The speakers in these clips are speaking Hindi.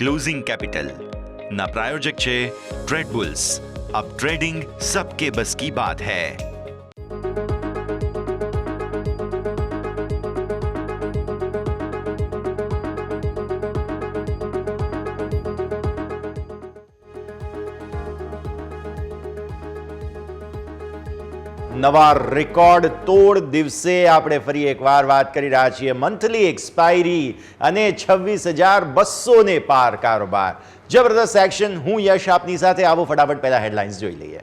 क्लोजिंग कैपिटल ना प्रायोजक छे ट्रेडबुल्स। अब ट्रेडिंग सबके बस की बात है। નવા રેકોર્ડ તોડ દિવસે આપણે ફરી એકવાર વાત કરી રહ્યા છીએ મંથલી એક્સપાયરી અને 26,200 ને પાર કારોબાર। જબરદસ્ત એક્શન। હું યશ આપની સાથે। આવો ફટાફટ પહેલા હેડલાઇન્સ જોઈ લઈએ।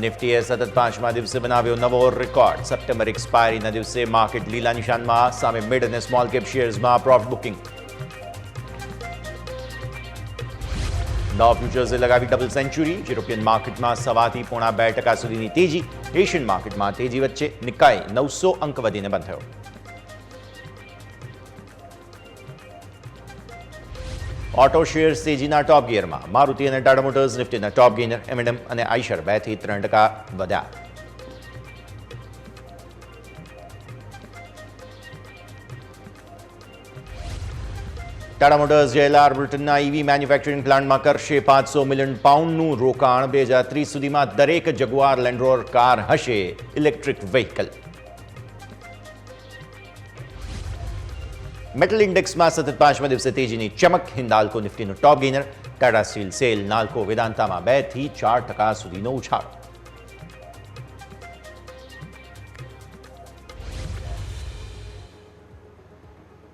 નિફ્ટીએ સતત 5મા દિવસે બનાવ્યો નવો રેકોર્ડ। સપ્ટેમ્બર એક્સપાયરીના દિવસે માર્કેટ લીલા નિશાનમાં। સામે મિડ અને સ્મોલ કેપ શેર્સમાં પ્રોફિટ બુકિંગ। ડો ફ્યુચર્સે લગાવી ડબલ સેન્ચુરી। યુરોપિયન માર્કેટમાં 1.5 થી 2.5% સુધીની તેજી। એશિયન માર્કેટમાં તેજી વચ્ચે નિકાય 900 અંક વધીને બંધ થયો। ઓટો શેર્સ તેજીના ટોપ ગિયરમાં। મારુતિ અને ટાટા મોટર્સ નિફ્ટીના ટોપ ગેઇનર। એમ&એમ અને આઈશર 2 થી 3% વધ્યા। ટાટા મોટર્સ જેએલઆર બ્રિટનના ઈવી મેન્યુફેક્ચરિંગ પ્લાન્ટમાં કરશે 500 મિલિયન પાઉન્ડનું રોકાણ। 2030 સુધીમાં દરેક જગુઆર લેન્ડ રોવર કાર હશે ઇલેક્ટ્રિક વ્હીકલ। મેટલ ઇન્ડેક્સમાં સતત 5મા દિવસે તેજીની ચમક। હિન્દાલ્કો નિફ્ટીનો ટોપ ગેઇનર। ટાટા સ્ટીલ, સેલ, નાલ્કો, વેદાંતામાં 2 થી 4% સુધીનો ઉછાળો।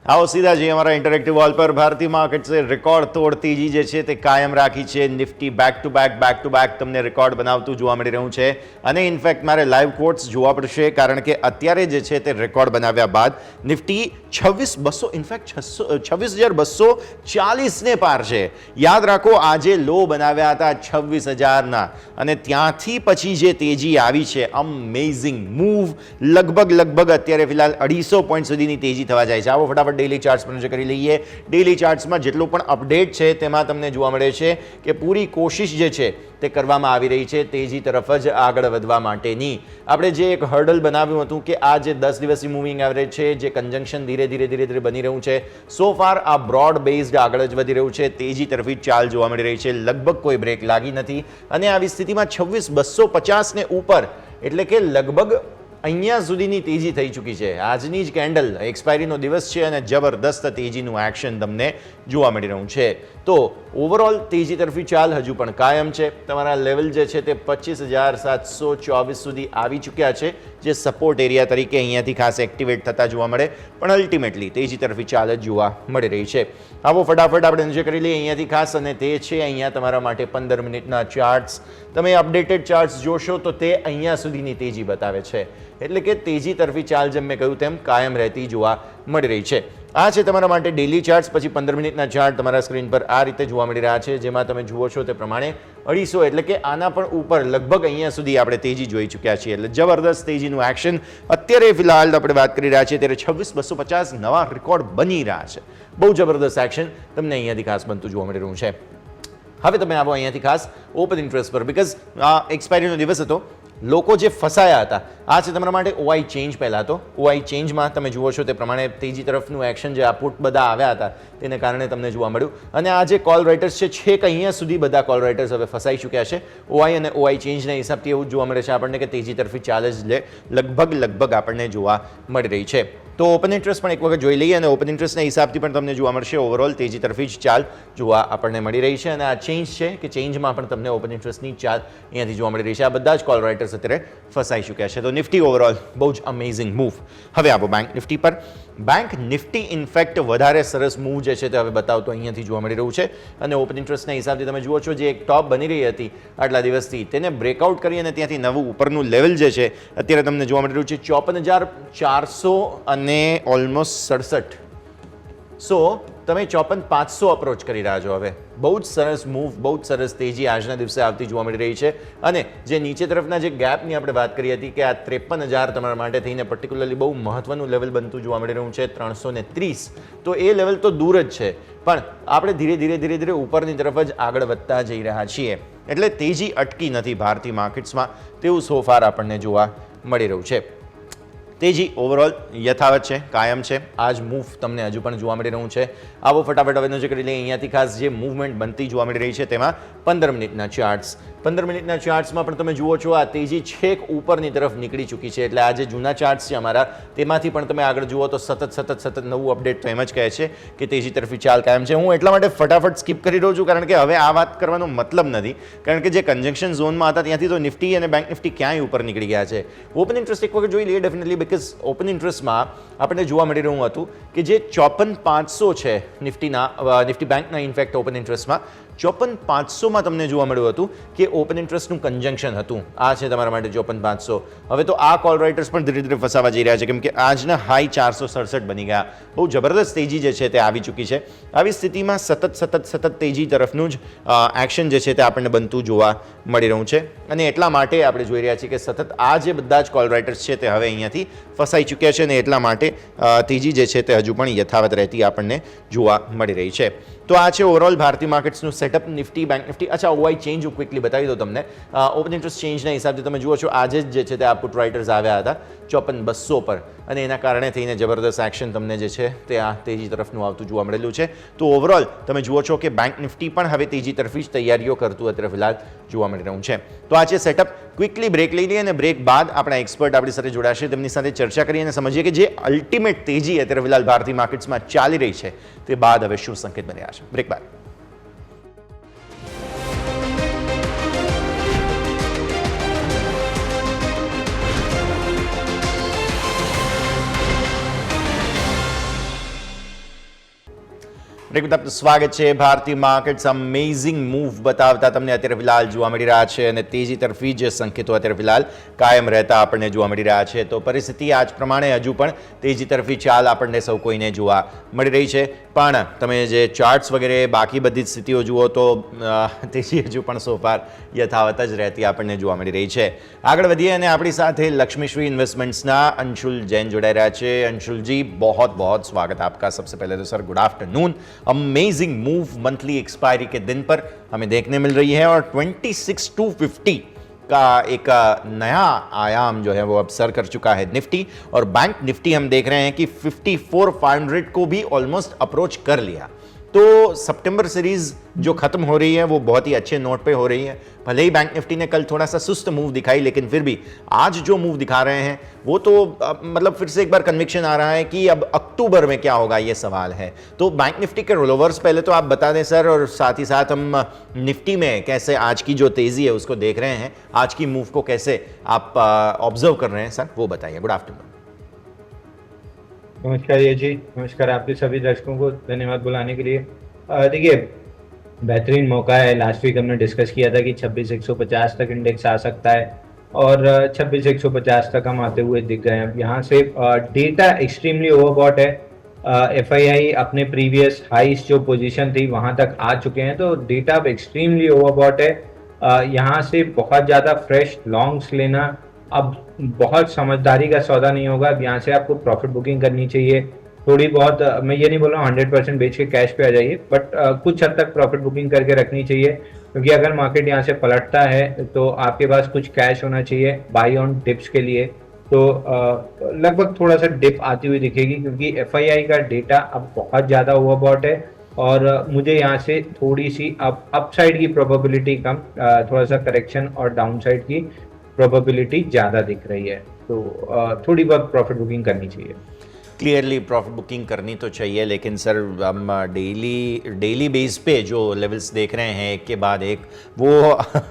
आओ सीधा जी हमारा इंटरेक्टिव वॉल पर। भारतीय मार्केट से रिकॉर्ड तोड़ तेजी जे छे ते कायम राखी छे। निफ्टी बैक टू बैक तमने रिकॉर्ड बनावतुं जोवा मळी रह्युं छे अने इनफेक्ट मारे लाइव कोट्स जोवा पड़शे कारण के अत्यारे जे छे ते रिकॉर्ड बनाव्या बाद निफ्टी 26,200 इनफेक्ट 26,240 ने पार छे। याद राखो आजे लो बनाव्या हता 26,000 ना अने त्यांथी पछी जे तेजी आवी छे अमेजिंग मूव। लगभग अत्यारे फिलहाल 250 पॉइंट सुधीनी तेजी थवा जाय छे। आवो फटाफट डेली चार्ट्स पर नजर करी लईए। डेली चार्ट्स में जेटલું પણ અપડેટ છે તેમાં તમને જોવા મળે છે કે પૂરી કોશિશ જે છે તે કરવામાં આવી રહી છે તેજી તરફ જ આગળ વધવા માટેની। આપણે જે એક હર્ડલ બનાવ્યું હતું કે આ જે 10 દિવસની મૂવિંગ એવરેજ છે જે કન્જંક્શન ધીરે બની રહ્યું છે સો ફાર આ બ્રોડ બેઝડ આગળ જ વધી રહ્યું છે। તેજી તરફી ચાલ જોવા મળી રહી છે। લગભગ કોઈ બ્રેક લાગી નથી અને આવી સ્થિતિમાં 26,250 ને ઉપર એટલે કે લગભગ અહીંયા સુધીની તેજી થઈ ચૂકી છે। આજની જ કેન્ડલ એક્સપાયરીનો દિવસ છે અને જબરદસ્ત તેજીનું એક્શન તમને જોવા મળી રહ્યું છે। તો ઓવરઓલ તેજી તરફી ચાલ હજુ પણ કાયમ છે। તમારા લેવલ જે છે તે 25,724 સુધી આવી ચૂક્યા છે જે સપોર્ટ એરિયા તરીકે અહીંયાથી ખાસ એક્ટિવેટ થતા જોવા મળે પણ અલ્ટિમેટલી તેજી તરફી ચાલ જ જોવા મળી રહી છે। આવો ફટાફટ આપણે નજર કરી લઈએ અહીંયાથી ખાસ અને તે છે અહીંયા તમારા માટે 15 મિનિટના ચાર્ટ્સ। તમે અપડેટેડ ચાર્ટ્સ જોશો તો તે અહીંયા સુધીની તેજી બતાવે છે એટલે કે તેજી તરફી ચાલ જેમ મેં કહ્યું તેમ કાયમ રહેતી જોવા મળી રહી છે। આ છે તમારા માટે ડેલી ચાર્ટ્સ। પછી 15 મિનિટના ચાર્ટ તમારા સ્ક્રીન પર આ રીતે જોવા મળી રહ્યા છે જેમાં તમે જુઓ છો તે પ્રમાણે 250 એટલે કે આના પણ ઉપર લગભગ અહીંયા સુધી આપણે તેજી જોઈ ચૂક્યા છીએ। એટલે જબરદસ્ત તેજીનું એક્શન અત્યારે ફિલહાલ આપણે વાત કરી રહ્યા છીએ ત્યારે 26,250 નવા રેકોર્ડ બની રહ્યા છે। બહુ જબરદસ્ત એક્શન તમને અહીંયાથી ખાસ બનતું જોવા મળી રહ્યું છે। હવે તમે આવો અહીંયાથી ખાસ ઓપન ઇન્ટરેસ્ટ પર બીકોઝ આ એક્સપાયરીનો દિવસ હતો। લોકો જે ફસાયા હતા આ છે તમારા માટે ઓઆઈ ચેન્જ। પહેલાં તો ઓઆઈ ચેન્જમાં તમે જુઓ છો તે પ્રમાણે તેજી તરફનું એક્શન જે આ પુટ બધા આવ્યા હતા તેને કારણે તમને જોવા મળ્યું અને આ જે કોલ રાઇટર્સ છે છેક અહીંયા સુધી બધા કોલ રાઇટર્સ હવે ફસાઈ ચૂક્યા છે। ઓઆઈ અને ઓઆઈ ચેન્જના હિસાબથી એવું જોવા મળે છે આપણને કે તેજી તરફી ચાલ જ લગભગ આપણને જોવા મળી રહી છે। તો ઓપન ઇન્ટરેસ્ટ પણ એક વખત જોઈ લઈએ અને ઓપન ઇન્ટરેસ્ટના હિસાબથી પણ તમને જોવા મળશે ઓવરઓલ તેજી તરફી જ ચાલ જોવા આપણને મળી રહી છે। અને આ ચેન્જ છે કે ચેન્જમાં પણ તમને ઓપન ઇન્ટરેસ્ટની ચાલ અહીંયાથી જોવા મળી રહી છે। આ બધા જ કોલ રાઇટર્સ અત્યારે ફસાઈ ચૂક્યા છે। તો નિફ્ટી ઓવરઓલ બહુ જ અમેઝિંગ મૂવ। હવે આવો બેંક નિફ્ટી પર। બેંક નિફ્ટી ઇનફેક્ટ વધારે સરસ મૂવ જે છે તે હવે બતાવતો અહીંયાથી જોવા મળી રહ્યું છે અને ઓપન ઇન્ટરેસ્ટના હિસાબથી તમે જુઓ છો જે એક ટોપ બની રહી હતી આટલા દિવસથી તેને બ્રેકઆઉટ કરી અને ત્યાંથી નવું ઉપરનું લેવલ જે છે અત્યારે તમને જોવા મળી રહ્યું છે 54,400 અને ઓલમોસ્ટ 67। સો તમે 54,500 અપ્રોચ કરી રહ્યા છો। હવે બહુ જ સરસ મૂવ બહુ જ સરસ તેજી આજના દિવસે આવતી જોવા મળી રહી છે અને જે નીચે તરફના જે ગેપની આપણે વાત કરી હતી કે આ 53,000 તમારા માટે થઈને પર્ટિક્યુલરલી બહુ મહત્વનું લેવલ બનતું જોવા મળી રહ્યું છે 330। તો એ લેવલ તો દૂર જ છે પણ આપણે ધીરે ઉપરની તરફ જ આગળ વધતા જઈ રહ્યા છીએ એટલે તેજી અટકી નથી ભારતીય માર્કેટ્સમાં તેવું સો ફાર આપણને જોવા મળી રહ્યું છે। તેજી ઓવરઓલ યથાવત છે, કાયમ છે. આ જ મૂવ તમને હજુ પણ જોવા મળી રહ્યું છે. આવો ફટાફટ હવે નજર કરી લઈએ અહીંયાથી ખાસ જે મૂવમેન્ટ બનતી જોવા મળી રહી છે તેમાં 15 મિનિટના ચાર્ટ્સ. 15 મિનિટના ચાર્ટ્સમાં પણ તમે જુઓ છો આ તેજી છેક ઉપરની તરફ નીકળી ચૂકી છે. એટલે આ જે જૂના ચાર્ટ્સ છે અમારા તેમાંથી પણ તમે આગળ જુઓ તો સતત નવું અપડેટ તો એમ જ કહે છે કે તેજી તરફી ચાલ કાયમ છે. હું એટલા માટે ફટાફટ સ્કીપ કરી રહ્યો છું કારણ કે હવે આ વાત કરવાનો મતલબ નથી, કારણ કે જે કન્જંક્શન ઝોનમાં હતા ત્યાંથી તો નિફ્ટી અને બેંક નિફ્ટી ક્યાંય ઉપર નીકળી ગયા છે. ઓપન ઇન્ટરેસ્ટ એક વખત જોઈ લઈએ ડેફિનેટલી, બીકોઝ ઓપન ઇન્ટરેસ્ટમાં આપણને જોવા મળી રહ્યું હતું કે જે 54,500 છે નિફ્ટી બેંકના ઇનફેક્ટ ઓપન ઇન્ટરેસ્ટમાં 54,500માં તમને જોવા મળ્યું હતું કે ઓપન ઇન્ટરેસ્ટનું કન્જંક્શન હતું. આ છે તમારા માટે 54,500. હવે તો આ કોલ રાઇટર્સ પણ ધીરે ધીરે ફસાવા જઈ રહ્યા છે કેમ કે આજના હાઈ 467 બની ગયા. બહુ જબરદસ્ત તેજી જે છે તે આવી ચૂકી છે. આવી સ્થિતિમાં સતત તેજી તરફનું જ એક્શન જે છે તે આપણને બનતું જોવા મળી રહ્યું છે અને એટલા માટે આપણે જોઈ રહ્યા છીએ કે સતત આ જે બધા જ કોલ રાઇટર્સ છે તે હવે અહીંયાથી ફસાઈ ચૂક્યા છે અને એટલા માટે તેજી જે છે તે હજુ પણ યથાવત રહેતી આપણને જોવા મળી રહી છે. તો આ છે ઓવરઓલ ભારતીય માર્કેટ્સનું સેટઅપ. નિફ્ટી બેંક નિફ્ટી, અચ્છા ઓવાઈ ચેન્જ હું ક્વિકલી બતાવી દઉં તમને. ઓપન ઇન્ટરેસ્ટ ચેન્જના હિસાબથી તમે જુઓ છો આજે જ જે છે તે આ પુટ રાઇટર્સ આવ્યા હતા 54,200 પર અને એના કારણે થઈને જબરદસ્ત એક્શન તમને જે છે તે આ તેજી તરફનું આવતું જોવા મળેલું છે. તો ઓવરઓલ તમે જુઓ છો કે બેંક નિફ્ટી પણ હવે તેજી તરફી જ તૈયારીઓ કરતું અત્યારે ફિલહાલ જોવા મળી રહ્યું છે. તો આ છે સેટઅપ. ક્વિકલી બ્રેક લઈ લઈએ અને બ્રેક બાદ આપણા એક્સપર્ટ આપણી સાથે જોડાશે, તેમની સાથે ચર્ચા કરીએ અને સમજીએ કે જે અલ્ટિમેટ તેજી અત્યારે ફિલહાલ ભારતીય માર્કેટ્સમાં ચાલી રહી છે તે બાદ હવે શું સંકેત બન્યા છે. બ્રેક બાદ સ્વાગત છે. ભારતીય માર્કેટ્સ અમેઝિંગ મૂવ બતાવતા તમને અત્યારે ફિલહાલ જોવા મળી રહ્યા છે અને તેજી તરફી જે સંકેતો અત્યારે ફિલહાલ કાયમ રહેતા આપણને જોવા મળી રહ્યા છે. તો પરિસ્થિતિ આજ પ્રમાણે હજુ પણ તેજી તરફી ચાલ આપણને સૌ કોઈને જોવા મળી રહી છે. પણ તમે જે ચાર્ટ્સ વગેરે બાકી બધી સ્થિતિઓ જુઓ તો તેજી હજુ પણ સોફાર યથાવત જ રહેતી આપણને જોવા મળી રહી છે. આગળ વધીએ અને આપણી સાથે લક્ષ્મીશ્રી ઇન્વેસ્ટમેंट्सના अंशुल जैन जुड़ाए रहा है. अंशुल जी बहुत बहुत स्वागत आपका. सबसे पहले तो sir good afternoon. Amazing move monthly expiry के दिन पर हमें देखने मिल रही है और 26,250 का एक नया आयाम जो है वो अब सर कर चुका है निफ्टी और बैंक निफ्टी हम देख रहे हैं कि 54,500 को भी ऑलमोस्ट अप्रोच कर लिया. तो सितंबर सीरीज जो खत्म हो रही है वो बहुत ही अच्छे नोट पे हो रही है. भले ही बैंक निफ्टी ने कल थोड़ा सा सुस्त मूव दिखाई लेकिन फिर भी आज जो मूव दिखा रहे हैं वो तो मतलब फिर से एक बार कन्विक्शन आ रहा है कि अब अक्टूबर में क्या होगा ये सवाल है. तो बैंक निफ्टी के रोलओवर्स पहले तो आप बता दें सर और साथ ही साथ हम निफ्टी में कैसे आज की जो तेजी है उसको देख रहे हैं, आज की मूव को कैसे आप ऑब्जर्व कर रहे हैं सर वो बताइए. Good afternoon. नमस्कार ये जी, नमस्कार आपके सभी दर्शकों को, धन्यवाद बुलाने के लिए. देखिए बेहतरीन मौका है. लास्ट वीक हमने डिस्कस किया था कि 26,150 तक इंडेक्स आ सकता है और 26,150 तक हम आते हुए दिख गए हैं. यहाँ से डेटा एक्सट्रीमली ओवरबॉट है. FII अपने प्रीवियस हाईस जो पोजीशन थी वहाँ तक आ चुके हैं, तो डेटा अब एक्सट्रीमली ओवरबॉट है. यहाँ से बहुत ज़्यादा फ्रेश लॉन्ग्स लेना अब बहुत समझदारी का सौदा नहीं होगा. अब यहाँ से आपको प्रॉफिट बुकिंग करनी चाहिए. थोड़ी बहुत, मैं ये नहीं बोल रहा हूँ 100% बेच के कैश पे आ जाइए, बट कुछ हद तक प्रॉफिट बुकिंग करके रखनी चाहिए क्योंकि अगर मार्केट यहाँ से पलटता है तो आपके पास कुछ कैश होना चाहिए बाई ऑन डिप्स के लिए. तो लगभग थोड़ा सा डिप आती हुई दिखेगी क्योंकि FII का डेटा अब बहुत ज़्यादा ओवरबॉट है और मुझे यहाँ से थोड़ी सी अपसाइड की प्रोबेबिलिटी कम, थोड़ा सा करेक्शन और डाउनसाइड की प्रोबेबिलिटी ज़्यादा दिख रही है. तो थोड़ी बहुत प्रॉफिट बुकिंग करनी चाहिए. क्लियरली प्रॉफिट बुकिंग करनी तो चाहिए लेकिन सर हम डेली बेस पे जो लेवल्स देख रहे हैं एक के बाद एक वो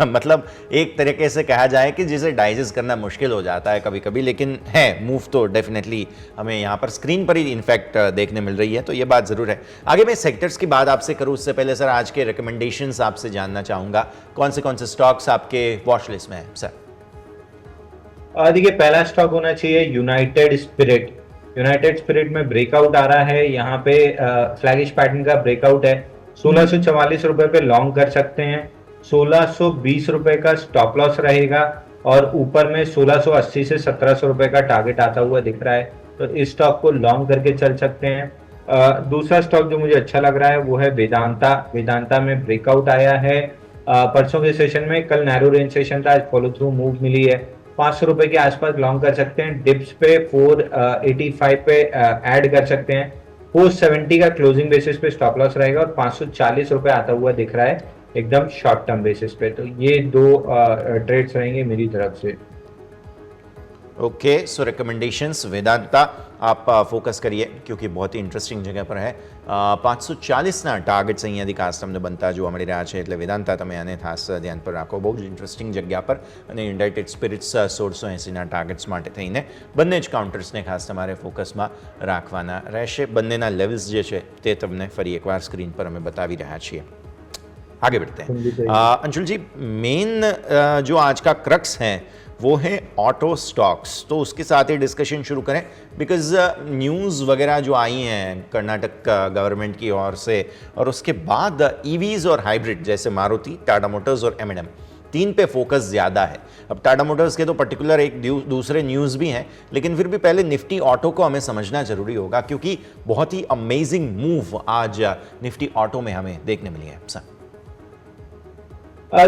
मतलब एक तरीके से कहा जाए कि जिसे डाइजेस्ट करना मुश्किल हो जाता है कभी कभी, लेकिन है मूव तो डेफिनेटली हमें यहाँ पर स्क्रीन पर ही इनफैक्ट देखने मिल रही है. तो ये बात ज़रूर है. आगे मैं सेक्टर्स की बात आपसे करूँ उससे पहले सर आज के रिकमेंडेशंस आपसे जानना चाहूँगा. कौन से स्टॉक्स आपके वॉच लिस्ट में हैं सर? देखिए पहला स्टॉक होना चाहिए यूनाइटेड स्पिरिट. यूनाइटेड स्पिरिट में ब्रेकआउट आ रहा है. यहाँ पे फ्लैगिश पैटर्न का ब्रेकआउट है. 1644 रुपए पे लॉन्ग कर सकते हैं. 1620 रुपए का स्टॉप लॉस रहेगा और ऊपर में 1680 से 1700 रुपए का टारगेट आता हुआ दिख रहा है. तो इस स्टॉक को लॉन्ग करके चल सकते हैं. दूसरा स्टॉक जो मुझे अच्छा लग रहा है वो है वेदांता. वेदांता में ब्रेकआउट आया है परसों के सेशन में. कल नैरो रेंज सेशन था, आज फॉलो थ्रू मूव मिली है. ₹500 के आसपास लॉन्ग कर सकते हैं, डिप्स पे 485 पे ऐड कर सकते हैं। 470 का क्लोजिंग बेसिस पे स्टॉप लॉस रहेगा और ₹540 आता हुआ दिख रहा है एकदम शॉर्ट टर्म बेसिस पे। तो ये दो ट्रेड्स रहेंगे मेरी तरफ से। ओके, सो रिकमेंडेशंस वेदांता आप फोकस करिए क्योंकि बहुत ही ઇન્ટરેસ્ટિંગ જગ્યા પર હે 540ના ટાર્ગેટ્સ અહીંયાથી ખાસ તમને બનતા જોવા મળી રહ્યા છે એટલે વેદાંતા તમે આને ખાસ ધ્યાન પર રાખો. બહુ જ ઇન્ટરેસ્ટિંગ જગ્યા પર અને યુનાઇટેડ સ્પિરિટ્સ 1680ના ટાર્ગેટ્સ માટે થઈને બંને જ કાઉન્ટર્સને ખાસ તમારે ફોકસમાં રાખવાના રહેશે. બંનેના લેવલ્સ જે છે તે તમને ફરી એકવાર સ્ક્રીન પર અમે બતાવી રહ્યા છીએ. आगे बढ़ते हैं. अंशुल जी, मेन जो आज का क्रक्स है वो है ऑटो स्टॉक्स, तो उसके साथ ही डिस्कशन शुरू करें बिकॉज न्यूज़ वगैरह जो आई हैं कर्नाटक गवर्नमेंट की ओर से और उसके बाद ईवीज़ और हाइब्रिड जैसे मारुति, टाटा मोटर्स और M&M तीन पे फोकस ज़्यादा है. अब टाटा मोटर्स के तो पर्टिकुलर एक दूसरे न्यूज़ भी हैं, लेकिन फिर भी पहले निफ्टी ऑटो को हमें समझना ज़रूरी होगा क्योंकि बहुत ही अमेजिंग मूव आज निफ्टी ऑटो में हमें देखने मिली है. सर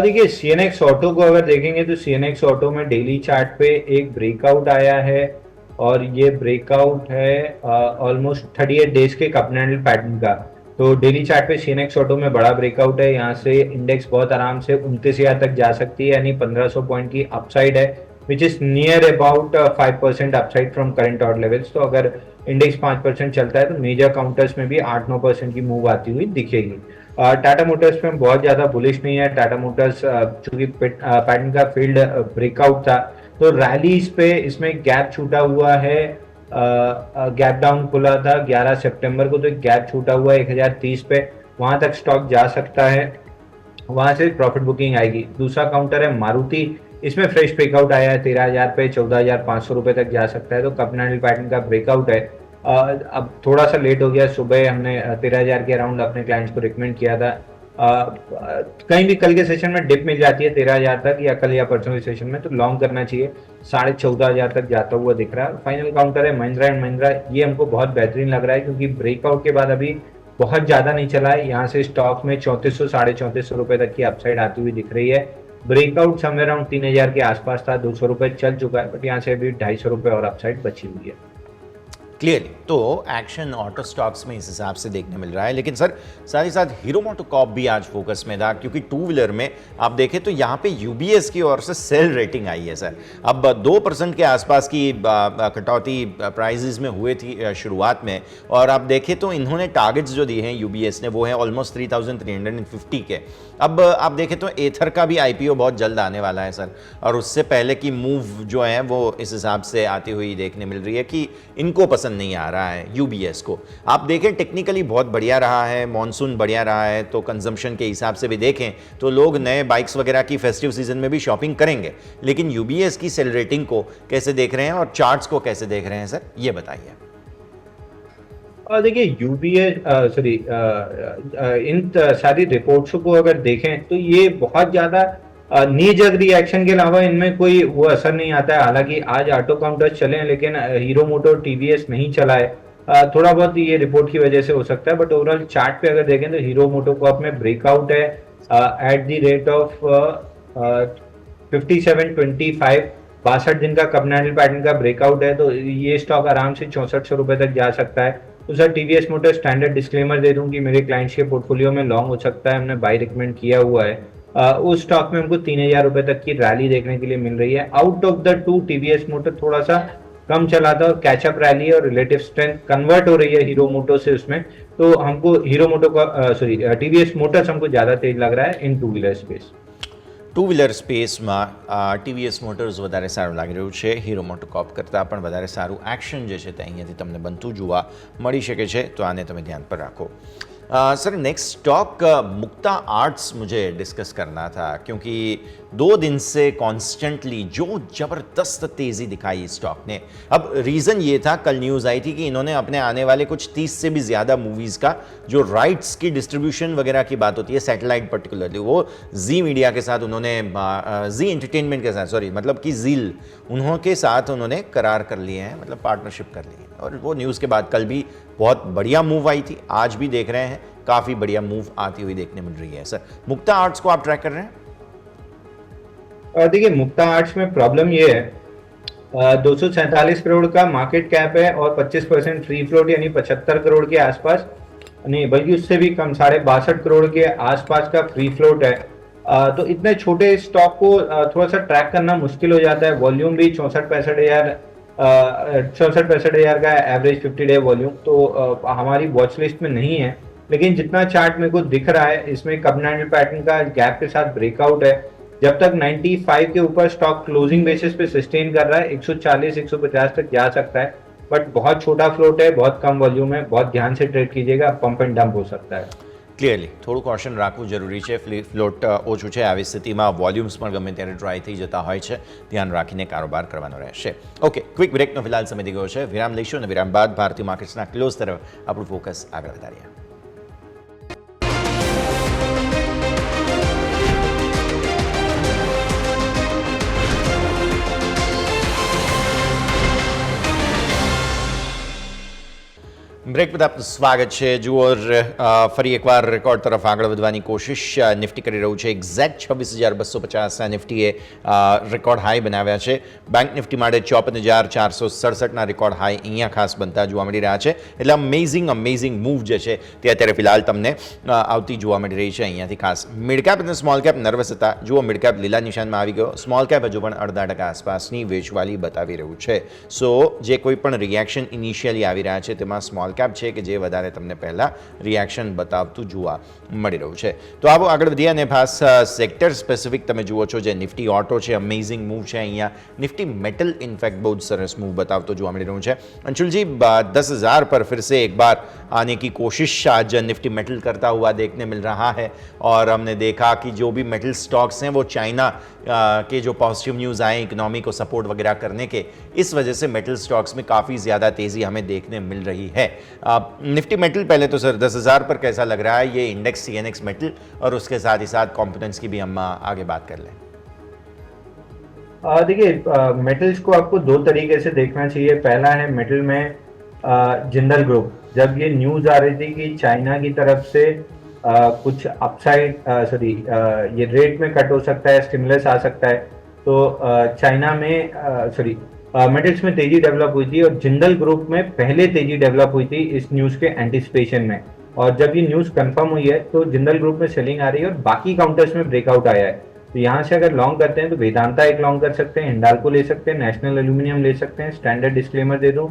देखिए CNX ऑटो को अगर देखेंगे तो CNX ऑटो में डेली चार्ट पे एक ब्रेकआउट आया है और ये ब्रेकआउट है ऑलमोस्ट 38 डेज के कपनल पैटर्न का. तो डेली चार्ट पे CNX ऑटो में बड़ा ब्रेकआउट है. यहाँ से इंडेक्स बहुत आराम से 29,000 तक जा सकती है, यानी 1500 पॉइंट की अपसाइड है which is near about 5% upside from current order levels. तो अगर इंडेक्स 5% चलता है तो मेजर काउंटर्स में भी 8-9% की मूव आती हुई दिखेगी. टाटा मोटर्स में बहुत ज्यादा बुलिश नहीं है. टाटा मोटर्स चूंकि पैटर्न का फील्ड ब्रेकआउट था तो रैलीज पे इसमें गैप छूटा हुआ है. गैप डाउन खुला था 11 सितंबर को, तो एक गैप छूटा हुआ है 1030 पे. वहां तक स्टॉक जा सकता है, वहां से प्रॉफिट बुकिंग आएगी. दूसरा काउंटर है मारुति, इसमें फ्रेश ब्रेकआउट आया है 13,000 पे, 14,500 रुपए तक जा सकता है. तो कपनल पैटर्न का ब्रेकआउट है. अब थोड़ा सा लेट हो गया. सुबह हमने 13,000 के अराउंड अपने क्लाइंट्स को रिकमेंड किया था. कहीं भी कल के सेशन में डिप मिल जाती है 13,000 तक या कल या परसों के सेशन में, तो लॉन्ग करना चाहिए. 14,500 तक जाता हुआ दिख रहा है. फाइनल काउंटर है महिंद्रा एंड महिंद्रा. ये हमको बहुत बेहतरीन लग रहा है क्योंकि ब्रेकआउट के बाद अभी बहुत ज्यादा नहीं चला है. यहाँ से स्टॉक में 3400 3,400 रुपए तक की अपसाइड आती हुई दिख रही है. ब्रेकआउट समवेयर अराउंड 3,000 के आसपास था, 200 रुपए चल चुका है, बट यहाँ से अभी 250 रुपए और अपसाइड बची हुई है. क्लियरली तो एक्शन ऑटो स्टॉक्स में इस हिसाब से देखने मिल रहा है. लेकिन सर साथ ही साथ हीरो मोटोकॉर्प भी आज फोकस में था क्योंकि टू व्हीलर में आप देखें तो यहाँ पे यूबीएस की ओर से सेल रेटिंग आई है. सर अब 2% के आसपास की कटौती प्राइजेज में हुए थी शुरुआत में, और आप देखें तो इन्होंने टारगेट्स जो दिए हैं यूबीएस ने वो है ऑलमोस्ट 3,350 के. अब आप देखें तो एथर का भी आईपीओ बहुत जल्द आने वाला है सर, और उससे पहले की मूव जो है वो इस हिसाब से आती हुई देखने मिल रही है कि इनको पसंद नहीं आ रहा है यूबीएस को. आप देखें टेक्निकली बहुत बढ़िया रहा है, मॉनसून बढ़िया रहा है, तो कंजम्पशन के हिसाब से भी देखें तो लोग नए बाइक्स वगैरह की फेस्टिव सीजन में भी शॉपिंग करेंगे. लेकिन यूबीएस की सेल रेटिंग को कैसे देख रहे हैं और चार्ट्स को कैसे देख रहे हैं सर, ये बताइए. देखिए यूबीएस इन सारी रिपोर्ट्स को अगर देखें तो ये बहुत ज्यादा नी जग रिएक्शन के अलावा इनमें कोई वो असर नहीं आता है. हालांकि आज ऑटो काउंटर्स चले हैं लेकिन हीरो मोटर टीवीएस नहीं चला है. थोड़ा बहुत ये रिपोर्ट की वजह से हो सकता है, बट ओवरऑल चार्ट पे अगर देखें तो हीरो मोटोकॉर्प में ब्रेकआउट है एट द रेट ऑफ 57.25. 62 दिन का कपनल पैटर्न का ब्रेकआउट है, तो ये स्टॉक आराम से 6400 रुपए तक जा सकता है. तो sir TVS motor standard disclaimer दे दूं कि मेरे क्लाइंट्स के पोर्टफोलियो में लॉन्ग हो सकता है, हमने बाय रिकमेंड किया हुआ है. उस स्टॉक में हमको 3,000 रुपए तक की रैली देखने के लिए मिल रही है. Out of the two TVS motor थोड़ा सा कम चला था और कैचअप रैली और रिलेटिव स्ट्रेंथ कन्वर्ट हो रही है हीरो मोटो से उसमें. तो हमको हीरो मोटो का टीवीएस मोटर्स हमको ज्यादा तेज लग रहा है in two wheeler space. Two wheeler સ્પેસમાં ટીવીએસ મોટર્સ વધારે સારું લાગી રહ્યું છે. હીરો મોટોકોર્પ કરતાં પણ વધારે સારું એક્શન જે છે તે અહીંયાથી તમને બનતું જોવા મળી શકે છે, તો આને તમે ધ્યાન પર રાખો. सर नेक्स्ट स्टॉक मुक्ता आर्ट्स मुझे डिस्कस करना था क्योंकि 2 दिन से कॉन्स्टेंटली जो ज़बरदस्त तेज़ी दिखाई इस स्टॉक ने. अब रीज़न ये था, कल न्यूज़ आई थी कि इन्होंने अपने आने वाले कुछ 30 से भी ज़्यादा मूवीज़ का जो राइट्स की डिस्ट्रीब्यूशन वगैरह की बात होती है, सैटेलाइट पर्टिकुलरली, वो जी मीडिया के साथ उन्होंने जी एंटरटेनमेंट के साथ मतलब कि जील उन्होंने साथ उन्होंने करार कर लिए हैं, मतलब पार्टनरशिप कर ली है. और वो न्यूज़ के बाद कल भी बहुत बढ़िया मूव आई थी, आज भी देख रहे हैं काफ़ी बढ़िया मूव आती हुई देखने मिल रही है. सर मुक्ता आर्ट्स को आप ट्रैक कर रहे हैं? देखिए मुक्ता आर्ट्स में प्रॉब्लम ये है, 247 करोड़ का मार्केट कैप है और 25% फ्री फ्लोट यानी 75 करोड़ के आसपास, नहीं बल्कि उससे भी कम, 62.5 करोड़ के आसपास का फ्री फ्लोट है। तो इतने छोटे स्टॉक को थोड़ा सा ट्रैक करना मुश्किल हो जाता है। वॉल्यूम भी 64-65 हज़ार का एवरेज 50 डे वॉल्यूम तो हमारी वॉच लिस्ट में नहीं है। लेकिन जितना चार्ट मेरे को दिख रहा है इसमें कप कैंडल पैटर्न का गैप के साथ ब्रेकआउट है। जब तक 95 के ऊपर स्टॉक क्लोजिंग बेसिस पे सस्टेन कर रहा है 140-150 तक जा सकता है, बट बहुत छोटा फ्लोट है, बहुत कम वॉल्यूम है, बहुत ध्यान से ट्रेड कीजिएगा, पंप एंड डंप हो सकता है। ક્લિયરલી થોડું કોશન રાખવું જરૂરી છે. ફ્લોટ ઓછું છે, આવી સ્થિતિમાં વોલ્યુમ્સ પણ ગમે ત્યારે ડ્રાય થઈ જતા હોય છે, ધ્યાન રાખીને કારોબાર કરવાનો રહેશે. ઓકે, ક્વિક બ્રેકનો ફિલહાલ સમય થઈ ગયો છે, વિરામ લઈશું અને વિરામ બાદ ભારતીય માર્કેટ્સના ક્લોઝ તરફ આપણું ફોકસ આગળ વધારીએ. બ્રેક બાદ આપનું સ્વાગત છે. જુઓ, ફરી એકવાર રેકોર્ડ તરફ આગળ વધવાની કોશિશ નિફ્ટી કરી રહ્યું છે. એક્ઝેક્ટ 26,250 નિફ્ટીએ રેકોર્ડ હાઈ બનાવ્યા છે. બેંક નિફ્ટી માટે 54,467ના રેકોર્ડ હાઈ અહીંયા ખાસ બનતા જોવા મળી રહ્યા છે. એટલે અમેઝિંગ મૂવ જે છે તે અત્યારે ફિલહાલ તમને આવતી જોવા મળી રહી છે અહીંયાથી ખાસ. મિડ કેપ અને સ્મોલ કેપ નર્વસ હતા. જુઓ, મિડ કેપ લીલા નિશાનમાં આવી ગયો, સ્મોલ કેપ હજુ પણ 0.5% આસપાસની વેચવાલી બતાવી રહ્યું છે. સો જે કોઈ પણ રિએક્શન ઇનિશિયલી આવી રહ્યા છે તેમાં સ્મોલ કેપ છે કે જે વધારે તમને પહેલાં રિએક્શન બતાવતું જોવા મળી રહ્યું છે. તો આવો આગળ વધીએ અને ખાસ સેક્ટર સ્પેસિફિક તમે જુઓ છો, જે નિફ્ટી ઓટો છે, અમેઝિંગ મૂવ છે અહીંયા. નિફ્ટી मेटल इनफैक्ट बहुत सरस मूव बतावतो जो मिल रहा है. अंशुल जी, 10,000 पर फिर से एक बार आने की कोशिश आज निफ्टी मेटल करता हुआ देखने मिल रहा है. और हमने देखा कि जो भी मेटल स्टॉक्स हैं वो चाइना के जो पॉजिटिव न्यूज़ आए इकोनॉमी को सपोर्ट वगैरह करने के, इस वजह से मेटल स्टॉक्स में काफ़ी ज़्यादा तेज़ी हमें देखने मिल रही है. निफ्टी मेटल पहले तो सर 10,000 पर कैसा लग रहा है, ये इंडेक्स CNX मेटल, और उसके साथ ही साथ कॉम्पोनेंट्स की भी हम आगे बात कर लें. देखिए मेटल्स को आपको दो तरीके से देखना चाहिए. पहला है मेटल में जिंदल ग्रुप. जब ये न्यूज आ रही थी कि चाइना की तरफ से कुछ अपसाइड ये रेट में कट हो सकता है, स्टिमुलस आ सकता है, तो चाइना में मेटल्स में तेजी डेवलप हुई थी और जिंदल ग्रुप में पहले तेजी डेवलप हुई थी इस न्यूज के एंटिसिपेशन में. और जब ये न्यूज कंफर्म हुई है तो जिंदल ग्रुप में सेलिंग आ रही है और बाकी काउंटर्स में ब्रेकआउट आया है. तो यहाँ से अगर लॉन्ग करते हैं तो वेदांता एक लॉन्ग कर सकते हैं, हिंडाल्को ले सकते हैं, नेशनल एल्यूमिनियम ले सकते हैं. स्टैंडर्ड डिस्क्लेमर दे दूं,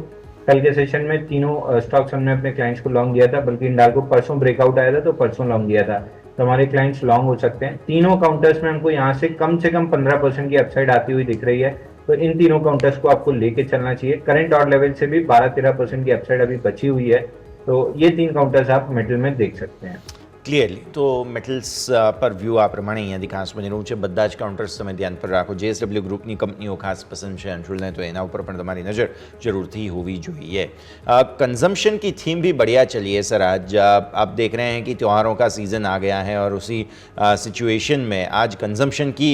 कल के सेशन में तीनों स्टॉक्स हमने अपने क्लाइंट्स को लॉन्ग दिया था, बल्कि हिंडाल्को परसों ब्रेकआउट आया था तो परसों लॉन्ग दिया था. तो हमारे क्लाइंट्स लॉन्ग हो सकते हैं. तीनों काउंटर्स में हमको यहाँ से कम 15% की अपसाइड आती हुई दिख रही है. तो इन तीनों काउंटर्स को आपको लेके चलना चाहिए. करंट ऑर्डर लेवल से भी 12-13% की अपसाइड अभी बची हुई है. तो ये तीन काउंटर्स आप मेटल में देख सकते हैं. ક્લિયરલી તો મેટલ્સ પર વ્યૂ આ પ્રમાણે અહીંયાથી ખાસ બની રહ્યું છે. બધા જ કાઉન્ટર્સ તમે ધ્યાન પર રાખો. JSW ગ્રુપની કંપનીઓ ખાસ પસંદ છે અંશુલને, તો એના ઉપર પણ તમારી નજર જરૂરથી હોવી જોઈએ. कंजम्पशन की थीम भी बढ़िया चली है सर. आज आप देख रहे हैं कि त्योहारों का सीज़न आ गया है और उसी सिचुएशन में आज कंजम्पशन की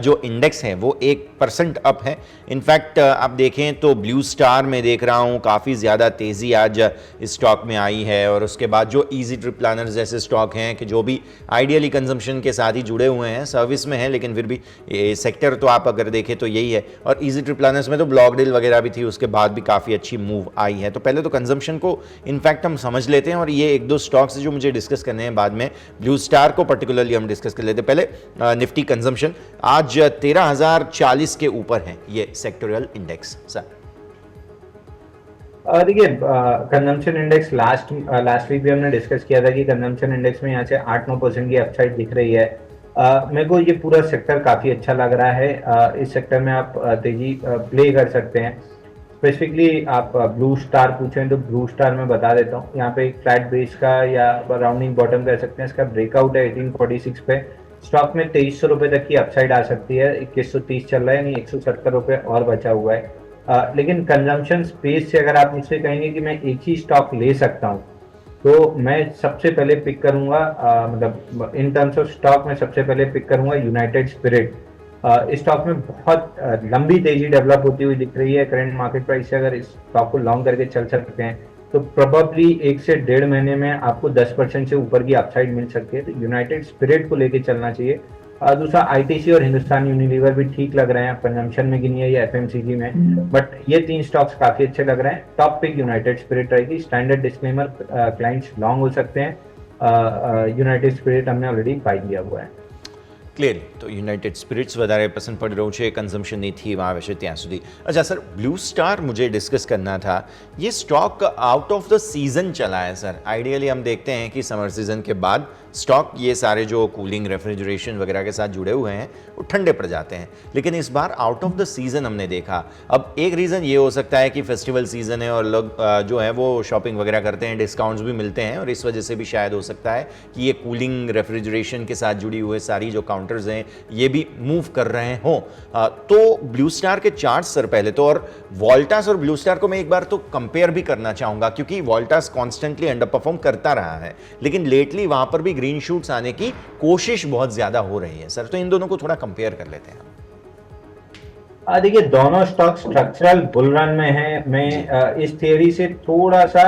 जो इंडेक्स है वो 1% अप है. इनफैक्ट आप देखें तो ब्लू स्टार में देख रहा हूँ काफ़ी ज़्यादा तेज़ी आज इस स्टॉक में आई है. और उसके बाद जो ईजी ट्रिप प्लानर्स जैसे स्टॉक हैं कि जो भी आइडियली कंजम्पशन के साथ ही जुड़े हुए हैं, सर्विस में हैं लेकिन फिर भी ये सेक्टर तो आप अगर देखें तो यही है. और ईजी ट्रिप प्लानर्स में तो ब्लॉक डील वगैरह भी थी, उसके बाद भी काफ़ी अच्छी मूव आई है. तो पहले तो कंजम्पशन को इनफैक्ट हम समझ लेते हैं और ये एक दो स्टॉक्स जो मुझे डिस्कस करने हैं बाद में. ब्लू स्टार को पर्टिकुलरली हम डिस्कस कर लेते हैं. पहले निफ्टी कंजम्पशन आज 13,040 के ऊपर है ये सेक्टोरियल इंडेक्स सर. देखिए कंजम्पशन इंडेक्स लास्ट वीक भी हमने डिस्कस किया था कि कंजम्पशन इंडेक्स में यहाँ से 8-9% की अपसाइड दिख रही है. मेरे को ये पूरा सेक्टर काफ़ी अच्छा लग रहा है. इस सेक्टर में आप तेजी प्ले कर सकते हैं. स्पेसिफिकली आप ब्लू स्टार पूछें तो ब्लू स्टार में बता देता हूँ. यहाँ पे एक फ्लैट बेस का या राउंडिंग बॉटम कह सकते हैं, इसका ब्रेकआउट है 1846 पे. स्टॉक में 2300 रुपये तक की अपसाइड आ सकती है. 2130 चल रहा है, यानी 170 रुपये और बचा हुआ है. लेकिन कंजम्पशन स्पेस से अगर आप मुझसे कहेंगे कि मैं एक ही स्टॉक ले सकता हूँ तो मैं सबसे पहले पिक करूँगा, मतलब इन टर्म्स ऑफ स्टॉक मैं सबसे पहले पिक करूँगा यूनाइटेड स्पिरिट. इस स्टॉक में बहुत लंबी तेजी डेवलप होती हुई दिख रही है. करंट मार्केट प्राइस से अगर इस स्टॉक को लॉन्ग करके चल सकते हैं तो प्रोबेबली 1 से 1.5 महीने में आपको 10% से ऊपर की अपसाइड मिल सकती है. तो यूनाइटेड स्पिरिट को लेके चलना चाहिए. दूसरा आईटीसी और हिंदुस्तान यूनिलीवर भी ठीक लग रहे हैं, कंजम्पशन में गिनी है या एफएमसीजी में, बट ये 3 स्टॉक्स काफी अच्छे लग रहे हैं। टॉप पिक यूनाइटेड स्पिरिट रहेगी। स्टैंडर्ड डिस्क्लेमर, क्लाइंट्स लॉन्ग हो सकते हैं। यूनाइटेड स्पिरिट हमने ऑलरेडी बाय लिया हुआ है। ક્લિયર. તો યુનાઇટેડ સ્પિરિટ્સ વધારે પસંદ પડી રહ્યું છે કન્ઝમ્પશનની થીમ આવે છે ત્યાં સુધી. अच्छा सर, ब्लू स्टार मुझे डिस्कस करना था. ये stock out of the season चला है सर. आइडियली हम देखते हैं कि समर सीज़न के बाद स्टॉक ये सारे जो कूलिंग रेफ्रिजरेशन वगैरह के साथ जुड़े हुए हैं वो ठंडे पड़ जाते हैं, लेकिन इस बार आउट ऑफ द सीज़न हमने देखा. अब एक रीज़न ये हो सकता है कि फेस्टिवल सीज़न है और लोग जो है वो शॉपिंग वगैरह करते हैं, डिस्काउंट्स भी मिलते हैं, और इस वजह से भी शायद हो सकता है कि ये कूलिंग रेफ्रिजरेशन के साथ जुड़ी हुए सारी जो काउंटर्स हैं ये भी मूव कर रहे हों. तो ब्लू स्टार के चार्ट्स सर पहले तो, और वोल्टास और ब्लू स्टार को मैं एक बार तो कंपेयर भी करना चाहूँगा, क्योंकि वोल्टास कॉन्स्टेंटली अंडर परफॉर्म करता रहा है, लेकिन लेटली वहाँ पर भी ग्रीन शूट्स आने की कोशिश बहुत ज़्यादा हो रही है सर. तो इन दोनों को थोड़ा कंपेयर कर लेते हैं. देखिए, दोनों स्टॉक स्ट्रक्चरल बुल रन में है. मैं इस थियरी से थोड़ा सा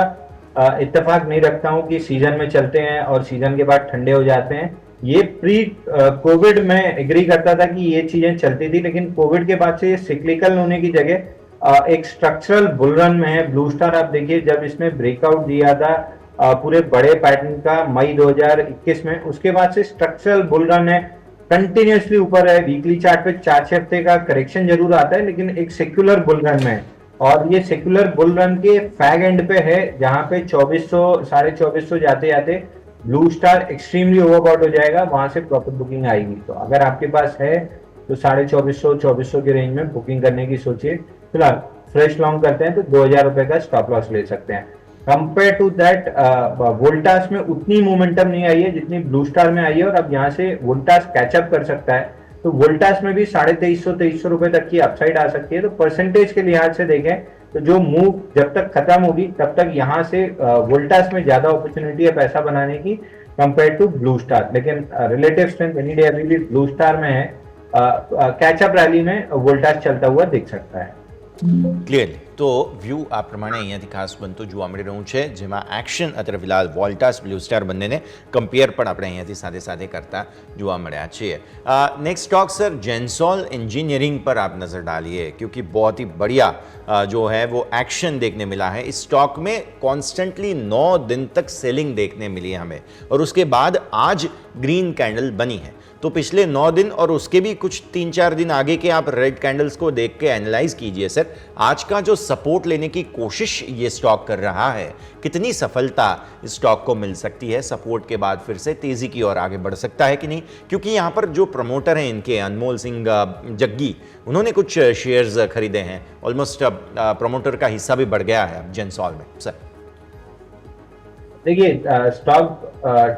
इत्तेफाक नहीं रखता हूं कि सीजन में चलते हैं और सीजन के बाद ठंडे हो जाते हैं. ये प्री कोविड में एग्री करता था कि ये चीजें चलती थी, लेकिन कोविड के बाद से ये सिक्लिकल होने की जगह एक स्ट्रक्चरल बुल रन में है. ब्लू स्टार आप देखिए, जब इसने ब्रेकआउट दिया था पूरे बड़े पैटर्न का मई 2021 में, उसके बाद से स्ट्रक्चरल बुल रन है, कंटिन्यूसली ऊपर है. वीकली चार्ट पे 4-6 हफ्ते का करेक्शन जरूर आता है, लेकिन एक सेक्युलर बुल रन में है. और ये सेक्युलर बुल रन के फैग एंड पे है, जहां पे 2400 2450 जाते जाते ब्लू स्टार एक्सट्रीमली ओवरबॉट हो जाएगा, वहां से प्रॉफिट बुकिंग आएगी. तो अगर आपके पास है तो 2450 के रेंज में बुकिंग करने की सोचिए. फिलहाल फ्रेश लॉन्ग करते हैं तो 2000 रुपए का स्टॉप लॉस ले सकते हैं. कंपेयर टू दैट वोल्टास में उतनी मोमेंटम नहीं आई है जितनी ब्लू स्टार में आई है, और अब यहाँ से वोल्टास कैचअप कर सकता है. तो वोल्टास में भी 2350 रुपए तक की अपसाइड आ सकती है. तो परसेंटेज के लिहाज से देखें तो जो मूव जब तक खत्म होगी तब तक यहाँ से वोल्टास में ज्यादा अपॉर्चुनिटी है पैसा बनाने की कंपेयर टू ब्लू स्टार. लेकिन रिलेटिव स्ट्रेंथ एनी डे अभी भी ब्लू स्टार में है. कैचअप रैली में वोल्टास चलता हुआ दिख सकता है. ક્લિયરલી. તો વ્યૂ આ પ્રમાણે અહીંયાથી ખાસ બનતું જોવા મળી રહ્યું છે, જેમાં એક્શન અત્યારે ફિલહાલ વોલ્ટાસ બ્લુ સ્ટાર બંનેને કમ્પેર પણ આપણે અહીંયાથી સાથે સાથે કરતા જોવા મળ્યા છીએ. नेक्स्ट स्टॉक सर जेंसॉल इंजीनियरिंग पर आप नज़र डालिए, क्योंकि बहुत ही बढ़िया जो है वो एक्शन देखने मिला है. इस स्टॉक में कॉन्स्टेंटली 9 दिन तक सेलिंग देखने मिली है हमें, और उसके बाद आज ग्रीन कैंडल बनी है. तो पिछले 9 दिन और उसके भी कुछ 3-4 दिन आगे के आप रेड कैंडल्स को देख के एनालाइज कीजिए सर. आज का जो सपोर्ट लेने की कोशिश ये स्टॉक कर रहा है, कितनी सफलता इस स्टॉक को मिल सकती है? सपोर्ट के बाद फिर से तेजी की ओर आगे बढ़ सकता है कि नहीं? क्योंकि यहाँ पर जो प्रमोटर हैं इनके, अनमोल सिंह जग्गी, उन्होंने कुछ शेयर्स खरीदे हैं. ऑलमोस्ट प्रमोटर का हिस्सा भी बढ़ गया है जेंसॉल में सर. देखिए, स्टॉक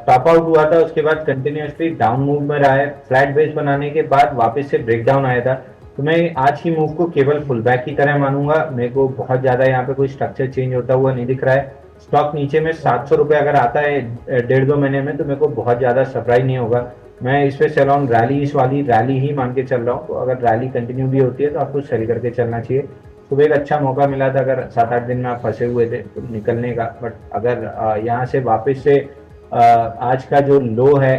टॉप आउट हुआ था, उसके बाद कंटिन्यूसली डाउन मूव में रहा है. फ्लैट बेस बनाने के बाद वापस से ब्रेकडाउन आया था. तो मैं आज की मूव को केवल फुल बैक की तरह मानूंगा. मेरे को बहुत ज्यादा यहाँ पे कोई स्ट्रक्चर चेंज होता हुआ नहीं दिख रहा है. स्टॉक नीचे में 700 रुपए अगर आता है 1.5-2 महीने में, तो मेरे को बहुत ज्यादा सरप्राइज नहीं होगा. मैं इस पे सेल ऑन रैली, इस वाली रैली ही मान के चल रहा हूँ. तो अगर रैली कंटिन्यू भी होती है तो आपको सेल करके चलना चाहिए. सुबह एक अच्छा मौका मिला था, अगर 7-8 दिन में आप फंसे हुए थे तो निकलने का. बट अगर यहाँ से वापस से आज का जो लो है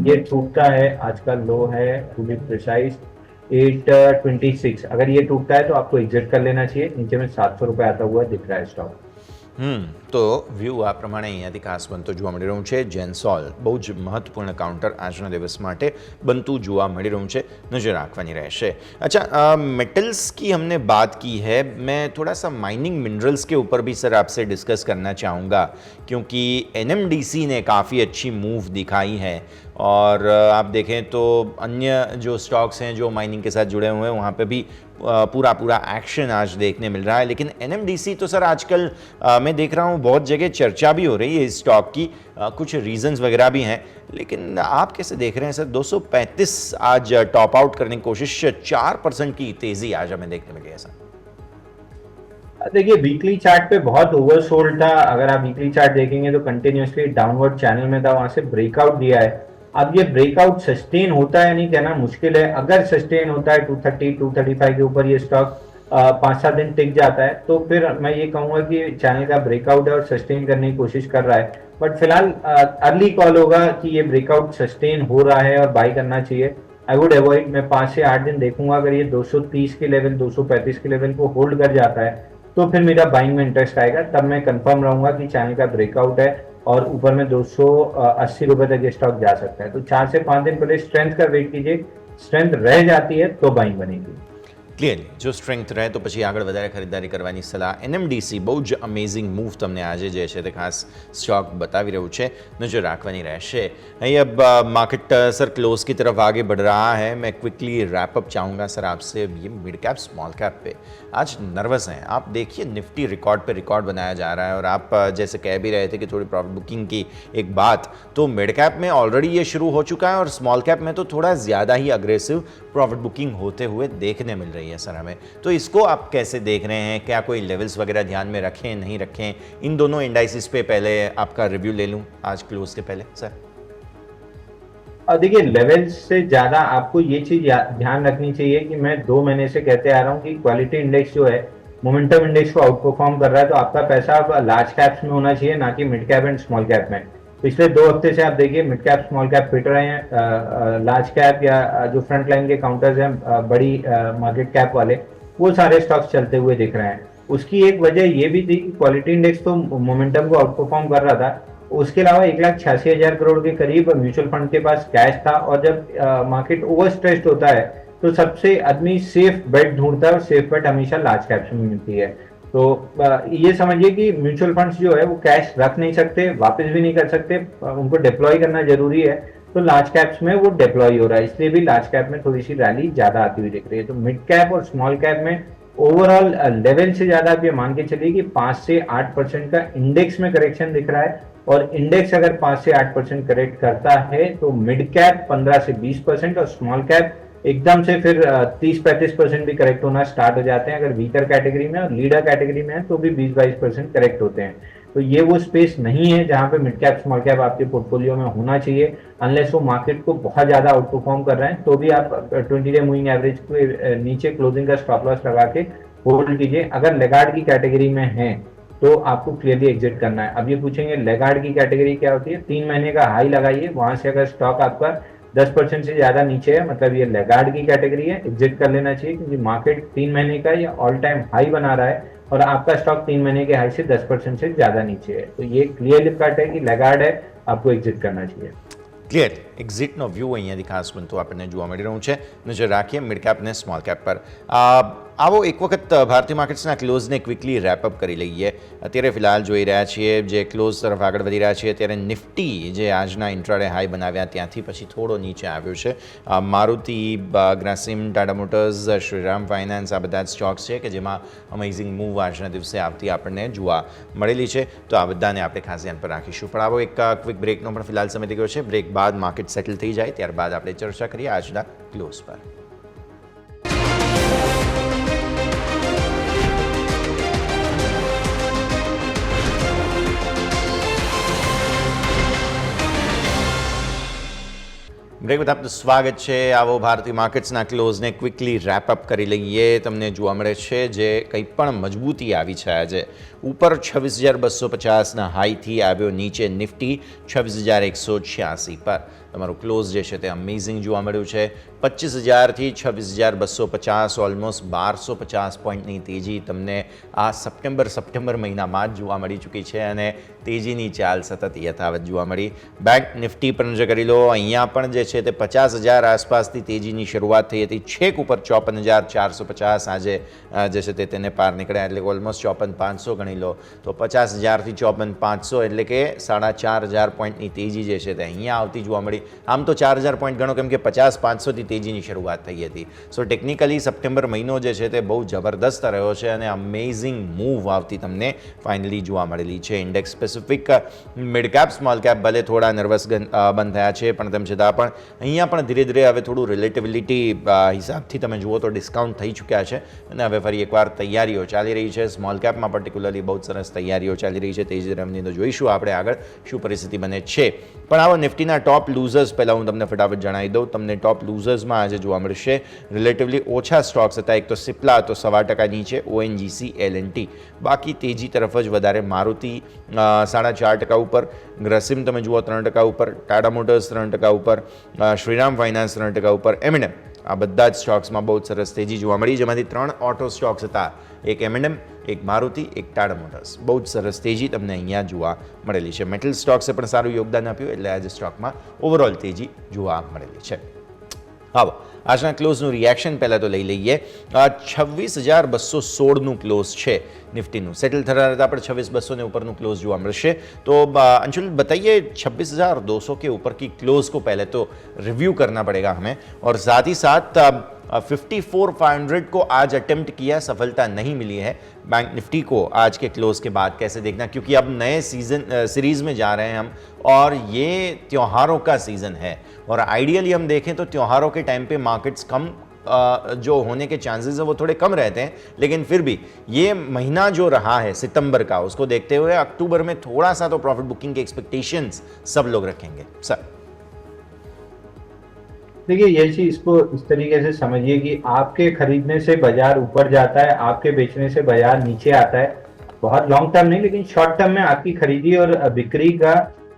ये टूटता है, आज का लो है टू बी प्रिसाइज 826, अगर ये टूटता है तो आपको एग्जिट कर लेना चाहिए. नीचे में 700 रुपए आता हुआ दिख रहा है स्टॉक. તો વ્યૂ આ પ્રમાણે અહીંયાથી ખાસ બનતો જોવા મળી રહ્યું છે. જેન્સોલ બહુ જ મહત્વપૂર્ણ કાઉન્ટર આજના દિવસ માટે બનતું જોવા મળી રહ્યું છે, નજર રાખવાની રહેશે. अच्छा, मेटल्स की हमने बात की है, मैं थोड़ा सा माइनिंग मिनरल्स के ऊपर भी सर आपसे डिस्कस करना चाहूँगा, क्योंकि एनएमडीसी ने काफ़ी अच्छी मूव दिखाई है. और आप देखें तो अन्य जो स्टॉक्स हैं जो माइनिंग के साथ जुड़े हुए हैं वहाँ पे भी पूरा एक्शन आज देखने मिल रहा है. लेकिन एनएमडीसी तो सर आजकल मैं देख रहा हूँ बहुत जगह चर्चा भी हो रही है इस स्टॉक की. कुछ रीजंस वगैरह भी हैं, लेकिन आप कैसे देख रहे हैं सर? 235 आज टॉप आउट करने की कोशिश, 4% की तेज़ी आज हमें देखने मिली है सर. देखिए, वीकली चार्ट पे बहुत ओवरसोल्ड था. अगर आप वीकली चार्ट देखेंगे तो कंटिन्यूसली डाउनवर्ड चैनल में था, वहां से ब्रेकआउट दिया है. अब ये ब्रेकआउट सस्टेन होता है नहीं कहना मुश्किल है. अगर सस्टेन होता है 230-235 के ऊपर ये स्टॉक 5-7 दिन टिक जाता है तो फिर मैं ये कहूंगा कि चैनल का ब्रेकआउट है और सस्टेन करने की कोशिश कर रहा है। बट फिलहाल अर्ली कॉल होगा कि ये ब्रेकआउट सस्टेन हो रहा है और बाई करना चाहिए। आई वुड अवॉइड, मैं 5 से 8 दिन देखूंगा। अगर ये 230 के लेवल, 235 के लेवल को होल्ड कर जाता है तो फिर मेरा बाइंग में इंटरेस्ट आएगा। तब मैं कंफर्म रहूंगा कि चैनल का ब्रेकआउट है और ऊपर में 280 रुपए तक ये स्टॉक जा सकता है। तो 4 से 5 दिन पहले स्ट्रेंथ का वेट कीजिए, स्ट्रेंथ रह जाती है तो બાઇંગ બનેगी। ક્લિયરલી જો સ્ટ્રેન્થ રહે તો પછી આગળ વધારે ખરીદારી કરવાની સલાહ। એનએમડીસી બહુ જ અમેઝિંગ મૂવ તમને આજે જે છે તે ખાસ સ્ટોક બતાવી રહ્યું છે, નજર રાખવાની રહેશે। અહીં अब मार्केट सर क्लोज की तरफ आगे बढ़ रहा है। मैं क्विकली रैपअप चाहूँगा सर आपसे, ये मिड कैप स्मॉल कैप पे आज नर्वस हैं आप। देखिए निफ्टी रिकॉर्ड पे रिकॉर्ड बनाया जा रहा है और आप जैसे कह भी रहे थे कि थोड़ी प्रॉफिट बुकिंग की एक बात, तो मिड कैप में ऑलरेडी ये शुरू हो चुका है और स्मॉल कैप में तो थोड़ा ज़्यादा ही अग्रेसिव प्रॉफिट बुकिंग होते हुए देखने मिल रही है सर हमें। तो इसको आप कैसे देख रहे हैं? क्या कोई लेवल्स वगैरह ध्यान में रखें नहीं रखें? इन दोनों इंडाइसिस पे पहले आपका रिव्यू ले लूँ आज क्लोज के पहले सर। और देखिए लेवल्स से ज्यादा आपको ये चीज ध्यान रखनी चाहिए कि मैं 2 महीने से कहते आ रहा हूँ कि क्वालिटी इंडेक्स जो है मोमेंटम इंडेक्स को आउट परफॉर्म कर रहा है, तो आपका पैसा अब लार्ज कैप्स में होना चाहिए, ना कि mid cap and small cap में। पिछले 2 हफ्ते से आप देखिए mid cap small cap fit रहे हैं, लार्ज कैप या जो फ्रंट लाइन के काउंटर्स हैं बड़ी मार्केट कैप वाले, वो सारे स्टॉक्स चलते हुए दिख रहे हैं। उसकी एक वजह ये भी थी कि क्वालिटी इंडेक्स तो मोमेंटम को आउट परफॉर्म कर रहा था, उसके अलावा 1,86,000 करोड़ के करीब म्यूचुअल फंड के पास कैश था। और जब मार्केट ओवर स्ट्रेस्ड होता है तो सबसे आदमी सेफ बेट ढूंढता है और सेफ बेट हमेशा लार्ज कैप्स में मिलती है। तो ये समझिए कि म्यूचुअल फंड्स जो है वो कैश रख नहीं सकते, वापस भी नहीं कर सकते, उनको डिप्लॉय करना जरूरी है। तो लार्ज कैप्स में वो डिप्लॉय हो रहा है, इसलिए भी लार्ज कैप में थोड़ी सी रैली ज्यादा आती हुई दिख रही है। तो मिड कैप और स्मॉल कैप में ओवरऑल लेवल से ज्यादा आप ये मान के चलिए कि 5 से 8% का इंडेक्स में करेक्शन दिख रहा है। और इंडेक्स अगर 5 से 8% करेक्ट करता है तो मिड कैप 15 से 20% और स्मॉल कैप एकदम से फिर 30-35% भी करेक्ट होना स्टार्ट हो जाते हैं। अगर वीकर कैटेगरी में और लीडर कैटेगरी में है तो भी 20-22% करेक्ट होते हैं। तो ये वो स्पेस नहीं है जहां पे मिड कैप स्मॉल कैप आपके पोर्टफोलियो में होना चाहिए, अनलेस वो मार्केट को बहुत ज्यादा आउट परफॉर्म कर रहे हैं। तो भी आप 20 डे मूविंग एवरेज के नीचे क्लोजिंग का स्टॉप लॉस लगा के होल्ड कीजिए। अगर लेगार्ड की कैटेगरी में है तो आपको क्लियरली एग्जिट करना है। अब ये पूछेंगे लेगार्ड की कैटेगरी क्या होती है? 3 महीने का हाई लगाइए, वहां से अगर स्टॉक आपका 10% से ज्यादा नीचे है मतलब ये लेगार्ड की कैटेगरी है, एग्जिट कर लेना चाहिए, क्योंकि मार्केट 3 महीने का या ऑल टाइम हाई बना रहा है और आपका स्टॉक 3 महीने के हाई से 10% से ज्यादा नीचे है। तो ये क्लियरली कट है कि लेगार्ड है, आपको एग्जिट करना चाहिए। ક્લિયર એક્ઝિટનો વ્યૂ અહીંયાથી ખાસ બનતું આપણને જોવા મળી રહ્યું છે। નજર રાખીએ મિડ કેપ અને સ્મોલ કેપ પર। આવો એક વખત ભારતીય માર્કેટ્સના ક્લોઝને ક્વિકલી રેપઅપ કરી લઈએ। અત્યારે ફિલહાલ જોઈ રહ્યા છીએ જે ક્લોઝ તરફ આગળ વધી રહ્યા છીએ ત્યારે નિફ્ટી જે આજના ઇન્ટ્રાડે હાઈ બનાવ્યા ત્યાંથી પછી થોડો નીચે આવ્યો છે। મારુતિ, ગ્રાસિમ, ટાટા મોટર્સ, શ્રીરામ ફાઇનાન્સ આ બધા જ સ્ટોક્સ છે કે જેમાં અમેઝિંગ મૂવ આજના દિવસે આવતી આપણને જોવા મળેલી છે। તો આ બધાને આપણે ખાસ ધ્યાન પર રાખીશું। પણ આવો એક ક્વિક બ્રેકનો પણ ફિલહાલ સમય થઈ ગયો છે। બ્રેક બાદ માર્કેટ સેટલ થઈ જાય ત્યારબાદ આપણે ચર્ચા કરીએ આજના ક્લોઝ પર। બ્રેક બાદ આપનું સ્વાગત છે। આવો ભારતીય માર્કેટ્સના ક્લોઝને ક્વિકલી રેપઅપ કરી લઈએ। તમને જોવા મળે છે જે કંઈ પણ મજબૂતી આવી છે આજે ઉપર 26,250ના હાઈથી આવ્યો નીચે નિફ્ટી 26,186 પર। તમારું ક્લોઝ જે છે તે અમેઝિંગ જોવા મળ્યું છે। 25,000થી 26,250 ઓલમોસ્ટ 1,250 પોઈન્ટની તેજી તમને આ સપ્ટેમ્બર મહિનામાં જ જોવા મળી ચૂકી છે અને તેજીની ચાલ સતત યથાવત જોવા મળી। બેંક નિફ્ટી પર નજર કરી લો, અહીંયા પણ જે છે તે 50,000 આસપાસથી તેજીની શરૂઆત થઈ હતી, છેક ઉપર 54,450 આજે જે છે તે તેને પાર નીકળ્યા, એટલે કે ઓલમોસ્ટ 54,500 ગણી લો તો 50,000થી 54,500 એટલે કે 4,500 પોઈન્ટની તેજી જે છે તે અહીંયા આવતી જોવા મળી। આમ તો 4,000 પોઈન્ટ ગણો કેમ કે 50,500થી તેજીની શરૂઆત થઈ હતી। સો ટેકનિકલી સપ્ટેમ્બર મહિનો જે છે તે બહુ જબરદસ્ત રહ્યો છે અને અમેઝિંગ મૂવ આવતી તમને ફાઇનલી જોવા મળેલી છે। Index specific mid cap small cap ભલે થોડા નર્વસ બંધ થયા છે પણ તેમ છતાં પણ અહીંયા પણ ધીરે ધીરે હવે થોડું રિલેટિવિલિટી હિસાબથી તમે જુઓ તો ડિસ્કાઉન્ટ થઈ ચૂક્યા છે અને હવે ફરી એકવાર તૈયારીઓ ચાલી રહી છે। સ્મોલ કેપમાં પર્ટિક્યુલરલી બહુ સરસ તૈયારીઓ ચાલી રહી છે। તેજી દરમિયાન તો જોઈશું આપણે આગળ શું પરિસ્થિતિ બને છે। પણ આવો નિફ્ટીના ટોપ લૂઝર્સ પહેલાં હું તમને ફટાફટ જણાવી દઉં. તમને ટોપ લૂઝર્સમાં આજે જોવા મળશે રિલેટિવલી ઓછા સ્ટોક્સ હતા. એક તો સિપ્લા હતો 1.5% નીચે, ONGC, L&T. બાકી તેજી તરફ જ વધારે. મારુતિ 4.5% ઉપર, ગ્રસિમ તમે જુઓ 3% ઉપર, ટાટા મોટર્સ 3% ઉપર, શ્રીરામ ફાઇનાન્સ 3% ઉપર, M&M આ બધા જ સ્ટોક્સમાં બહુ સરસ તેજી જોવા મળી, જેમાંથી 3 ઓટો સ્ટોક્સ હતા. એક M&M, એક મારુતિ, એક ટાટા મોટર્સ. બહુ જ સરસ તેજી તમને અહીંયા જોવા મળેલી છે. મેટલ સ્ટોક્સે પણ સારું યોગદાન આપ્યું, એટલે આજે સ્ટોકમાં ઓવરઓલ તેજી જોવા મળેલી છે. આવો આજના ક્લોઝનું રિએક્શન પહેલાં તો લઈ લઈએ. 26,216નું ક્લોઝ છે નિફ્ટીનું. સેટલ થતા रहता पर 26,200 ઉપરનું क्लोज જોવા મળશે. तो अंशुल बताइए 26,200 के ऊपर की क्लोज को पहले तो रिव्यू करना पड़ेगा हमें, और साथ ही साथ 54,500 को आज अटेम्प्ट किया, सफलता नहीं मिली है. बैंक निफ्टी को आज के क्लोज के बाद कैसे देखना, क्योंकि अब नए सीरीज़ में जा रहे हैं हम, और ये त्योहारों का सीज़न है, और आइडियली हम देखें तो त्योहारों के टाइम पे मार्केट्स कम जो होने के चांसेस है वो थोड़े कम रहते हैं, लेकिन फिर भी ये महीना जो रहा है सितंबर का, उसको देखते हुए अक्टूबर में थोड़ा सा तो प्रॉफिट बुकिंग के एक्सपेक्टेशंस सब लोग रखेंगे. सर देखिए, ये चीज इसको इस तरीके से समझिए कि आपके खरीदने से बाजार ऊपर जाता है, आपके बेचने से बाजार नीचे आता है. बहुत लॉन्ग टर्म नहीं, लेकिन शॉर्ट टर्म में आपकी खरीदी और बिक्री का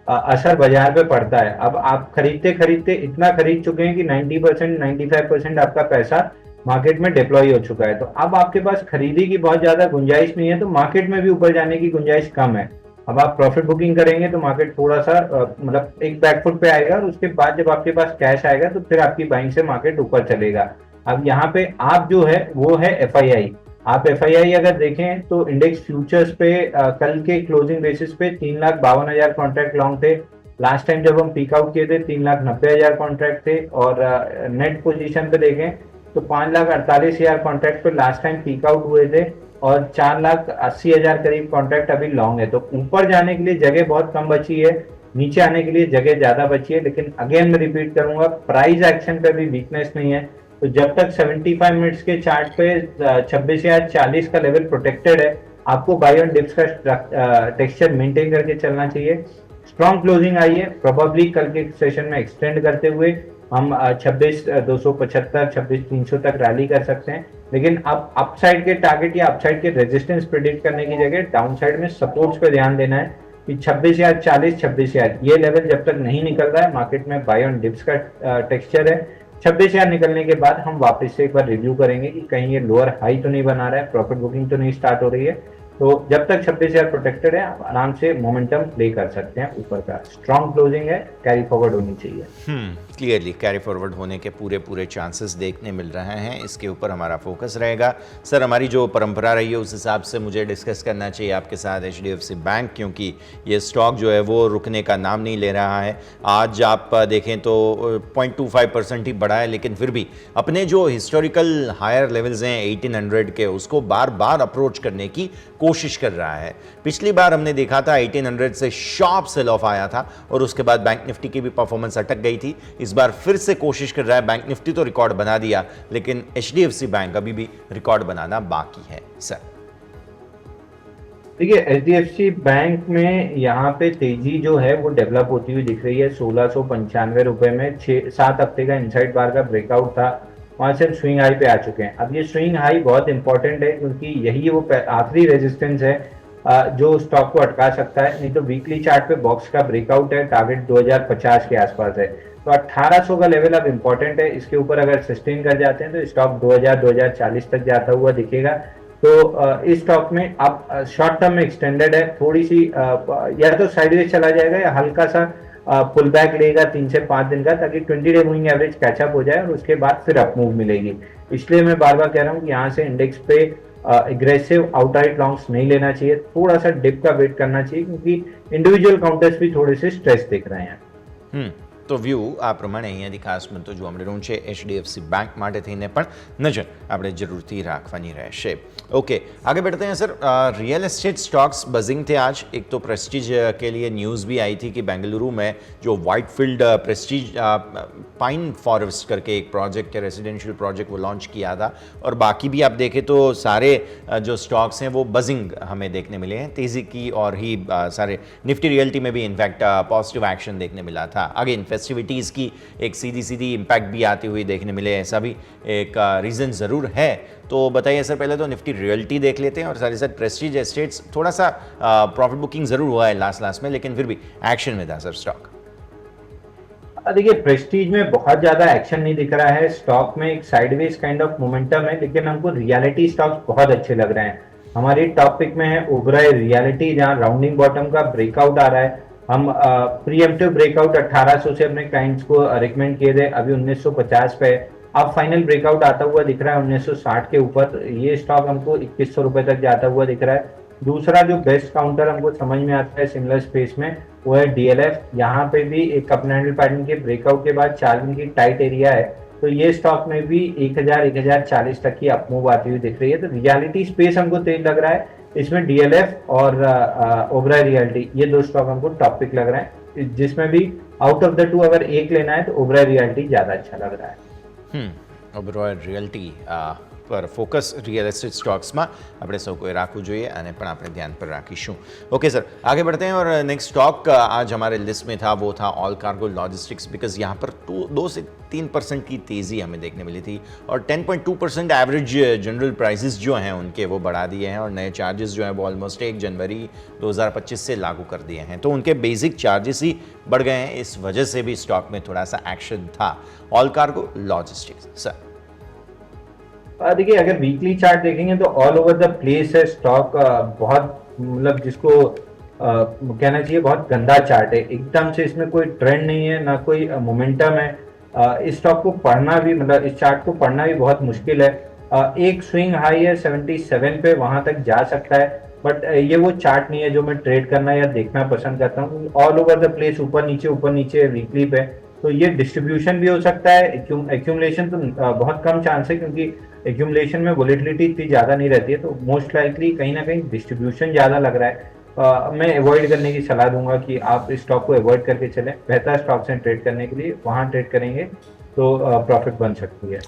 असर बाजार पे पड़ता है. अब आप खरीदते खरीदते इतना खरीद चुके हैं कि 90%, 95% आपका पैसा मार्केट में डिप्लॉय हो चुका है. तो अब आपके पास खरीदी की बहुत ज्यादा गुंजाइश नहीं है, तो मार्केट में भी ऊपर जाने की गुंजाइश कम है. अब आप प्रॉफिट बुकिंग करेंगे तो मार्केट थोड़ा सा मतलब एक बैकफुट पे आएगा, और उसके बाद जब आपके पास कैश आएगा तो फिर आपकी बाइंग से मार्केट ऊपर चलेगा. अब यहाँ पे आप जो है वो है FII. आप FII अगर देखें तो इंडेक्स फ्यूचर्स पे कल के क्लोजिंग बेसिस पे 3,52,000 कॉन्ट्रैक्ट लॉन्ग थे. लास्ट टाइम जब हम पीक आउट किए थे 3,90,000 कॉन्ट्रैक्ट थे, और नेट पोजीशन पे देखें तो 5,48,000 कॉन्ट्रैक्ट पे लास्ट टाइम पीक आउट हुए थे, और 4,80,000 करीब कॉन्ट्रैक्ट अभी लॉन्ग है. तो ऊपर जाने के लिए जगह बहुत कम बची है, नीचे आने के लिए जगह ज्यादा बची है. लेकिन अगेन मैं रिपीट करूंगा, प्राइस एक्शन पे भी वीकनेस नहीं है. तो जब तक 75 मिनट्स के चार्ट पे 26,040 का लेवल प्रोटेक्टेड है, आपको बाय ऑन डिप्स का टेक्सचर मेंटेन करके चलना चाहिए. स्ट्रॉन्ग क्लोजिंग आई है, प्रोबेबली कल के सेशन में एक्सटेंड करते हुए हम 26,275, 26,300 तक रैली कर सकते हैं. लेकिन अब अपसाइड के टारगेट या अपसाइड के रेजिस्टेंस प्रेडिक्ट करने की जगह डाउनसाइड में सपोर्ट्स पे ध्यान देना है कि 26,040, 26,000 ये लेवल जब तक नहीं निकल रहा है, मार्केट में बाय ऑन डिप्स का टेक्सचर है. 26,000 निकलने के बाद हम वापस से एक बार रिव्यू करेंगे कि कहीं ये लोअर हाई तो नहीं बना रहा है, प्रॉफिट बुकिंग तो नहीं स्टार्ट हो रही है. तो जब तक 26,000 प्रोटेक्टेड है, आप आराम से मोमेंटम प्ले कर सकते हैं ऊपर का. स्ट्रॉन्ग क्लोजिंग है, कैरी फॉरवर्ड होनी चाहिए. क्लियरली कैरी फॉरवर्ड होने के पूरे चांसेस देखने मिल रहे हैं. इसके ऊपर हमारा फोकस रहेगा. सर, हमारी जो परंपरा रही है उस हिसाब से मुझे डिस्कस करना चाहिए आपके साथ HDFC बैंक, क्योंकि ये स्टॉक जो है वो रुकने का नाम नहीं ले रहा है. आज आप देखें तो 0.25% ही बढ़ा है, लेकिन फिर भी अपने जो हिस्टोरिकल हायर लेवल्स हैं 1800 के, उसको बार बार अप्रोच करने की कोशिश कर रहा है. पिछली बार हमने देखा था 1800 से शॉर्प सेल ऑफ आया था, और उसके बाद बैंक निफ्टी की भी परफॉर्मेंस अटक गई थी. इस बार फिर से कोशिश कर रहा है. बैंक निफ्टी तो रिकॉर्ड बना दिया, लेकिन HDFC बैंक अभी भी रिकॉर्ड बनाना बाकी है. सर देखिए, HDFC बैंक में यहाँ पे तेजी जो है वो डेवलप होती हुई दिख रही है. 1695 रुपए में 6-7 हफ्ते का इनसाइड बार का ब्रेकआउट था, वहां से स्विंग हाई पे आ चुके हैं. अब ये स्विंग हाई बहुत इंपॉर्टेंट है, क्योंकि यही वो आखिरी रेजिस्टेंस है जो स्टॉक को अटका सकता है. नहीं तो वीकली चार्ट पे बॉक्स का ब्रेकआउट है, टारगेट 2050 के आसपास है. तो 1800 का लेवल अब इंपॉर्टेंट है. इसके ऊपर अगर सस्टेन कर जाते हैं तो स्टॉक 2040 तक जाता हुआ दिखेगा. तो इस स्टॉक में अब शॉर्ट टर्म में एक्सटेंडेड है, थोड़ी सी या तो साइडवेज चला जाएगा या हल्का सा पुल बैक लेगा 3 से 5 दिन का, ताकि 20 डे मूविंग एवरेज कैचअप हो जाए, और उसके बाद फिर अप मूव मिलेगी. इसलिए मैं बार बार कह रहा हूँ कि यहाँ से इंडेक्स पे एग्रेसिव आउटराइट लॉन्ग्स नहीं लेना चाहिए, थोड़ा सा डिप का वेट करना चाहिए, क्योंकि इंडिविजुअल काउंटर्स भी थोड़े से स्ट्रेस दिख रहे हैं. તો વ્યૂ આ પ્રમાણે અહીંયાથી ખાસ મને તો જોવા મળી રહ્યું છે. HDFC બેંક માટે થઈને પણ નજર આપણે જરૂરથી રાખવાની રહેશે. ओके आगे बढ़ते हैं sir. Real estate stocks buzzing थे आज। एक तो प्रेस्टीज के लिए न्यूज़ भी आई थी कि बेंगलुरु में जो वाइटफील्ड प्रेस्टीज पाइन फॉरेस्ट करके एक प्रोजेक्ट है, रेजिडेंशियल प्रोजेक्ट, वो लॉन्च किया था। और बाकी भी आप देखें तो सारे जो स्टॉक्स हैं वो बजिंग हमें देखने मिले हैं, तेज़ी की। और ही सारे निफ्टी रियल्टी में भी इनफैक्ट पॉजिटिव एक्शन देखने मिला था। अगेन फेस्टिविटीज़ की एक सीधी सीधी इम्पैक्ट भी आती हुई देखने मिले, ऐसा भी एक रीज़न ज़रूर है। तो बताइए सर, पहले तो निफ्टी रियल्टी देख लेते हैं और साथ ही साथ प्रेस्टीज एस्टेट्स थोड़ा सा प्रॉफिट बुकिंग ज़रूर हुआ है लास्ट में, लेकिन फिर भी एक्शन में था सर स्टॉक। देखिए प्रेस्टीज में बहुत ज्यादा एक्शन नहीं दिख रहा है, स्टॉक में एक साइडवेज काइंड ऑफ मोमेंटम है, लेकिन हमको रियलिटी स्टॉक्स बहुत अच्छे लग रहे हैं। हमारी टॉपिक में है ओबराय रियलिटी, जहां राउंडिंग बॉटम का ब्रेकआउट आ रहा है। हम प्रीएम्प्टिव ब्रेकआउट 1800 से अपने क्लाइंट्स को रिकमेंड किए थे, अभी 1950 पे है। अब फाइनल ब्रेकआउट आता हुआ दिख रहा है 1960 के ऊपर। ये स्टॉक हमको 2100 रुपए तक जाता हुआ दिख रहा है। दूसरा जो बेस्ट काउंटर हमको समझ में आता है सिमिलर स्पेस में, वो है डीएलएफ। यहाँ पे भी एक कपनैंडल पैटर्न के ब्रेकआउट के बाद 4 दिन की टाइट एरिया है, तो ये स्टॉक में भी 1040 तक की अपमूव आती हुई दिख रही है। तो रियलिटी स्पेस हमको तेज लग रहा है, इसमें डीएलएफ और ओबराय रियलिटी, ये दो स्टॉक हमको टॉपिक लग रहा है। जिसमें भी आउट ऑफ द टू अगर एक लेना है तो ओबराय रियलिटी ज्यादा अच्छा लग रहा है। ઓબરોય રિયલ્ટી પર ફોકસ રિયલ એસ્ટેટ સ્ટોક્સમાં આપણે સૌ કોઈ રાખવું જોઈએ અને પણ આપણે ધ્યાન પર રાખીશું। ओके सर, आगे बढ़ते हैं और नेक्स्ट स्टॉक आज हमारे लिस्ट में था वो था ऑल कार्गो लॉजिस्टिक्स, बिकॉज यहाँ पर 2 से 3% की तेज़ी हमें देखने मिली थी और 10.2% एवरेज जनरल प्राइसेस जो हैं उनके वो बढ़ा दिए हैं और नए चार्जेस जो हैं वो ऑलमोस्ट 1 जनवरी 2025 से लागू कर दिए हैं। तो उनके बेसिक चार्जेस ही बढ़ गए हैं, इस वजह से भी स्टॉक में थोड़ा सा एक्शन था। All cargo logistics sir. देखिए अगर वीकली चार्ट देखेंगे तो ऑल ओवर द प्लेस है स्टॉक, बहुत मतलब जिसको कहना चाहिए बहुत गंदा चार्ट है। एकदम से इसमें कोई ट्रेंड नहीं है, ना कोई मोमेंटम है। इस स्टॉक को पढ़ना भी, मतलब इस चार्ट को पढ़ना भी बहुत मुश्किल है। एक स्विंग हाई है 77 पे, वहां तक जा सकता है, बट ये वो चार्ट नहीं है जो मैं ट्रेड करना या देखना पसंद करता हूँ। ऑल ओवर द प्लेस ऊपर नीचे वीकली पे, तो ये डिस्ट्रीब्यूशन भी हो सकता है। एक्यूमुलेशन तो बहुत कम चांस है, क्योंकि एक्यूमुलेशन में वोलेटिलिटी इतनी ज्यादा नहीं रहती है, तो मोस्ट लाइकली कहीं ना कहीं डिस्ट्रीब्यूशन ज्यादा लग रहा है। मैं अवॉइड करने की सलाह दूंगा कि आप इस स्टॉक को अवॉइड करके चलें। बेहतर स्टॉक से ट्रेड करने के लिए वहां ट्रेड करेंगे तो प्रॉफिट बन सकती है।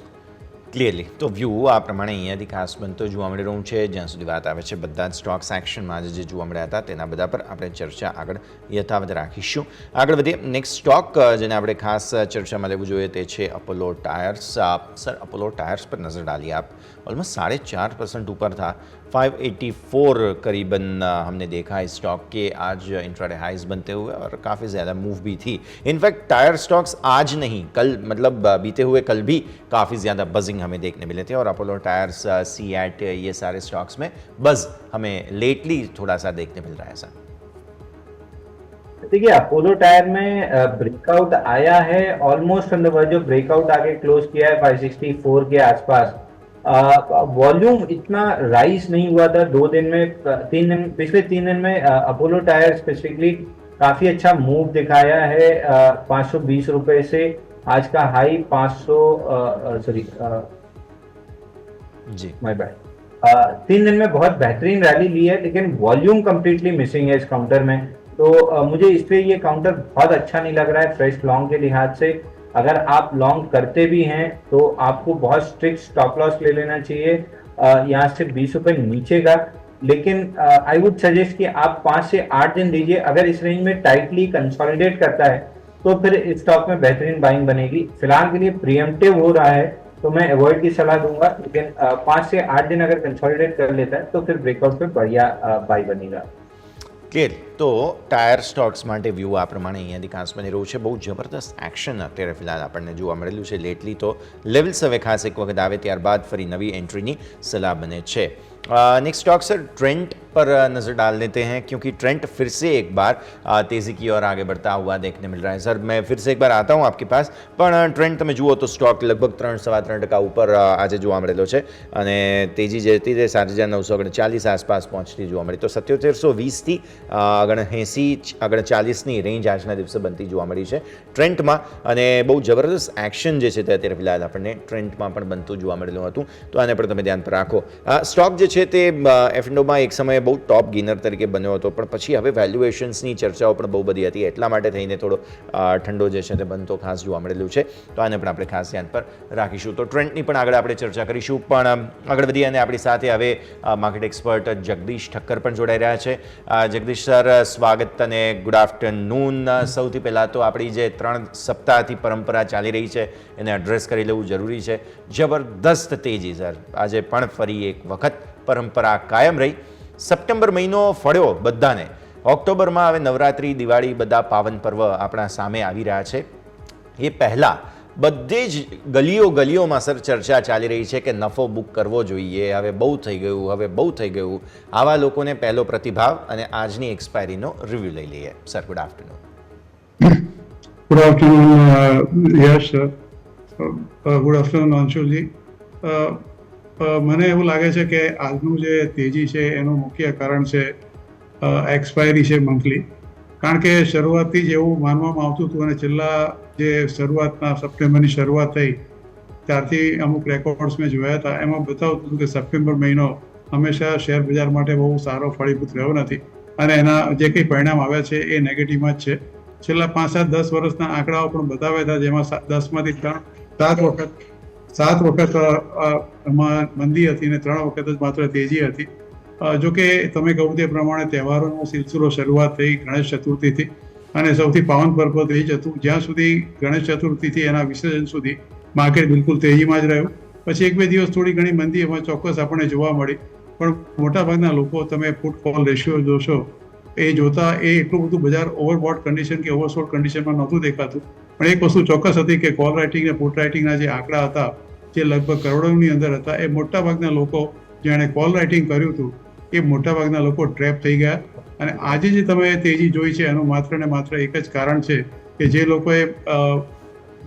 ક્લિયરલી તો વ્યૂ આ પ્રમાણે અહીંયાથી ખાસ બનતો જોવા મળી રહ્યું છે। જ્યાં સુધી વાત આવે છે બધા જ સ્ટોક્સ એક્શનમાં આજે જે જોવા મળ્યા હતા તેના બધા પર આપણે ચર્ચા આગળ યથાવત રાખીશું। આગળ વધીએ, નેક્સ્ટ સ્ટોક જેને આપણે ખાસ ચર્ચામાં લેવું જોઈએ તે છે Apollo tyres. Sir Apollo tyres पर नज़र डालिए आप, ऑलमोस्ट 4.5% ऊपर था, 584 करीबन हमने देखा इस स्टॉक के आज इंट्राडे हाइज बनते हुए और काफ़ी ज़्यादा मूव भी थी। इनफैक्ट टायर स्टॉक्स आज नहीं कल, मतलब बीते हुए कल भी काफ़ी ज़्यादा बजिंग हमें देखने मिले थे और अपोलो टायर्स, सीएट, ये सारे स्टॉक्स में बज़ हमें लेटली थोड़ा सा देखने मिल रहा है सर। देखिए अपोलो टायर में ब्रेकआउट आया है, almost on the verge of breakout आके क्लोज किया है 564 के आसपास। वॉल्यूम इतना राइज नहीं हुआ था 2 दिन में, पिछले 3 दिन में अपोलो टायर स्पेसिफिकली काफी अच्छा मूव दिखाया है। 520 रुपए से आज का हाई 500 जी माय बैड 3 दिन में बहुत बेहतरीन रैली ली है, लेकिन वॉल्यूम कंप्लीटली मिसिंग है इस काउंटर में। तो मुझे इसलिए ये काउंटर बहुत अच्छा नहीं लग रहा है फ्रेश लॉन्ग के लिहाज से। अगर आप लॉन्ग करते भी हैं तो आपको बहुत स्ट्रिक्ट स्टॉप लॉस ले लेना चाहिए यहाँ से 20 रुपए नीचे का। लेकिन आई वुड सजेस्ट कि आप 5 से 8 दिन दीजिए। अगर इस रेंज में टाइटली कंसोलिडेट करता है तो फिर इस स्टॉक में बेहतरीन बाइंग बनेगी। फिलहाल के लिए प्रीएम्प्टिव हो रहा है तो मैं अवॉइड की सलाह दूंगा, लेकिन 5 से 8 दिन अगर कंसोलिडेट कर लेता है तो फिर ब्रेकआउट पे बढ़िया बाई बनेगा। ક્લિયર તો ટાયર સ્ટોક્સ માટે વ્યૂ આ પ્રમાણે અહીંયાથી ખાસ બની રહ્યું છે। બહુ જબરદસ્ત એક્શન અત્યારે ફિલહાલ આપણને જોવા મળેલું છે લેટલી। તો લેવલ્સ હવે ખાસ એક વખત આવે ત્યારબાદ ફરી નવી એન્ટ્રીની સલાહ બને છે। नेक्स्ट स्टॉक सर ट्रेंट पर नज़र डाल लेते हैं, क्योंकि ट्रेंट फिर से एक बार तेज़ी की ओर आगे बढ़ता हुआ देखने मिल रहा है। सर मैं फिर से एक बार आता हूँ आपके पास, पर ट्रेंड તમે જુઓ તો સ્ટોક લગભગ 3-3.5% ઉપર આજે જોવા મળેલો છે અને તેજી જે હતી તે 7,940 આસપાસ પહોંચતી જોવા મળી। તો 7720થી 80-40ની રેન્જ આજના દિવસે બનતી જોવા મળી છે ટ્રેન્ટમાં, અને બહુ જબરદસ્ત એક્શન જે છે તે અત્યારે ફિલહાલ આપણને ટ્રેન્ટમાં પણ બનતું જોવા મળેલું હતું। તો આને પણ તમે ધ્યાન પર રાખો। સ્ટોક જે છે તે એફએનઓમાં એક સમયે બહુ ટોપ ગેઇનર તરીકે બન્યો હતો, પણ પછી હવે વેલ્યુએશન્સની ચર્ચાઓ પણ બહુ બધી હતી, એટલા માટે થઈને થોડો ઠંડો જે છે તે બનતો ખાસ જોવા મળેલું છે. તો આને પણ આપણે ખાસ ધ્યાન પર રાખીશું. તો ટ્રેન્ડની પણ આગળ આપણે ચર્ચા કરીશું, પણ આગળ વધી અને આપણી સાથે હવે માર્કેટ એક્સપર્ટ જગદીશ ઠક્કર પણ જોડાઈ રહ્યા છે. જગદીશ સર, સ્વાગત અને ગુડ આફ્ટરનૂન. સૌથી પહેલાં તો આપણી જે 3 સપ્તાહથી પરંપરા ચાલી રહી છે એને એડ્રેસ કરી લેવું જરૂરી છે. જબરદસ્ત તેજી સર, આજે પણ ફરી એક વખત પરંપરા કાયમ રહી. સપ્ટેમ્બર મહિનો ફળ્યો બધાને. ઓક્ટોબરમાં હવે નવરાત્રિ, દિવાળી, બધા પાવન પર્વ આપણા સામે આવી રહ્યા છે. એ પહેલાં બધે જ ગલીઓમાં સર ચર્ચા ચાલી રહી છે કે નફો બુક કરવો જોઈએ, હવે બહુ થઈ ગયું. આવા લોકોને પહેલો પ્રતિભાવ અને આજની એક્સપાયરીનો રિવ્યૂ લઈ લઈએ. Sir, good afternoon. Good afternoon Yash, good afternoon Anshulji. મને એવું લાગે છે કે આજનું જે તેજી છે એનું મુખ્ય કારણ છે એક્સપાયરી છે મંથલી. કારણ કે શરૂઆતથી જ એવું માનવામાં આવતું હતું અને છેલ્લા જે શરૂઆતના સપ્ટેમ્બરની શરૂઆત થઈ ત્યારથી અમુક રેકોર્ડ્સ મેં જોયા હતા, એમાં બતાવતું હતું કે સપ્ટેમ્બર મહિનો હંમેશા શેર બજાર માટે બહુ સારો ફળીભૂત રહ્યો નથી અને એના જે કંઈ પરિણામ આવ્યા છે એ નેગેટિવમાં જ છે. છેલ્લા 5-7-10 વર્ષના આંકડાઓ પણ બતાવ્યા હતા, જેમાં 10માંથી 7 વખત એમાં મંદી હતી અને 3 વખત જ માત્ર તેજી હતી. જો કે તમે કહું તે પ્રમાણે તહેવારોનો સિલસિલો શરૂઆત થઈ ગણેશ ચતુર્થીથી અને સૌથી પાવન પર્વ તો એ જ હતું. જ્યાં સુધી ગણેશ ચતુર્થીથી એના વિસર્જન સુધી માર્કેટ બિલકુલ તેજીમાં જ રહ્યું. પછી 1-2 દિવસ થોડી ઘણી મંદી એમાં ચોક્કસ આપણને જોવા મળી, પણ મોટાભાગના લોકો તમે પુટ કોલ રેશિયો જોશો એ જોતા એ એટલું બધું બજાર ઓવરબોટ કન્ડિશન કે ઓવરસોલ્ડ કન્ડિશનમાં નહોતું દેખાતું. પણ એક વસ્તુ ચોક્કસ હતી કે કોલ રાઇટિંગ અને પુટ રાઇટિંગના જે આંકડા હતા જે લગભગ કરોડોની અંદર હતા, એ મોટાભાગના લોકો જેણે કોલ રાઇટિંગ કર્યું હતું એ મોટાભાગના લોકો ટ્રેપ થઈ ગયા. અને આજે જે તમે તેજી જોઈ છે એનું માત્ર ને માત્ર એક જ કારણ છે કે જે લોકોએ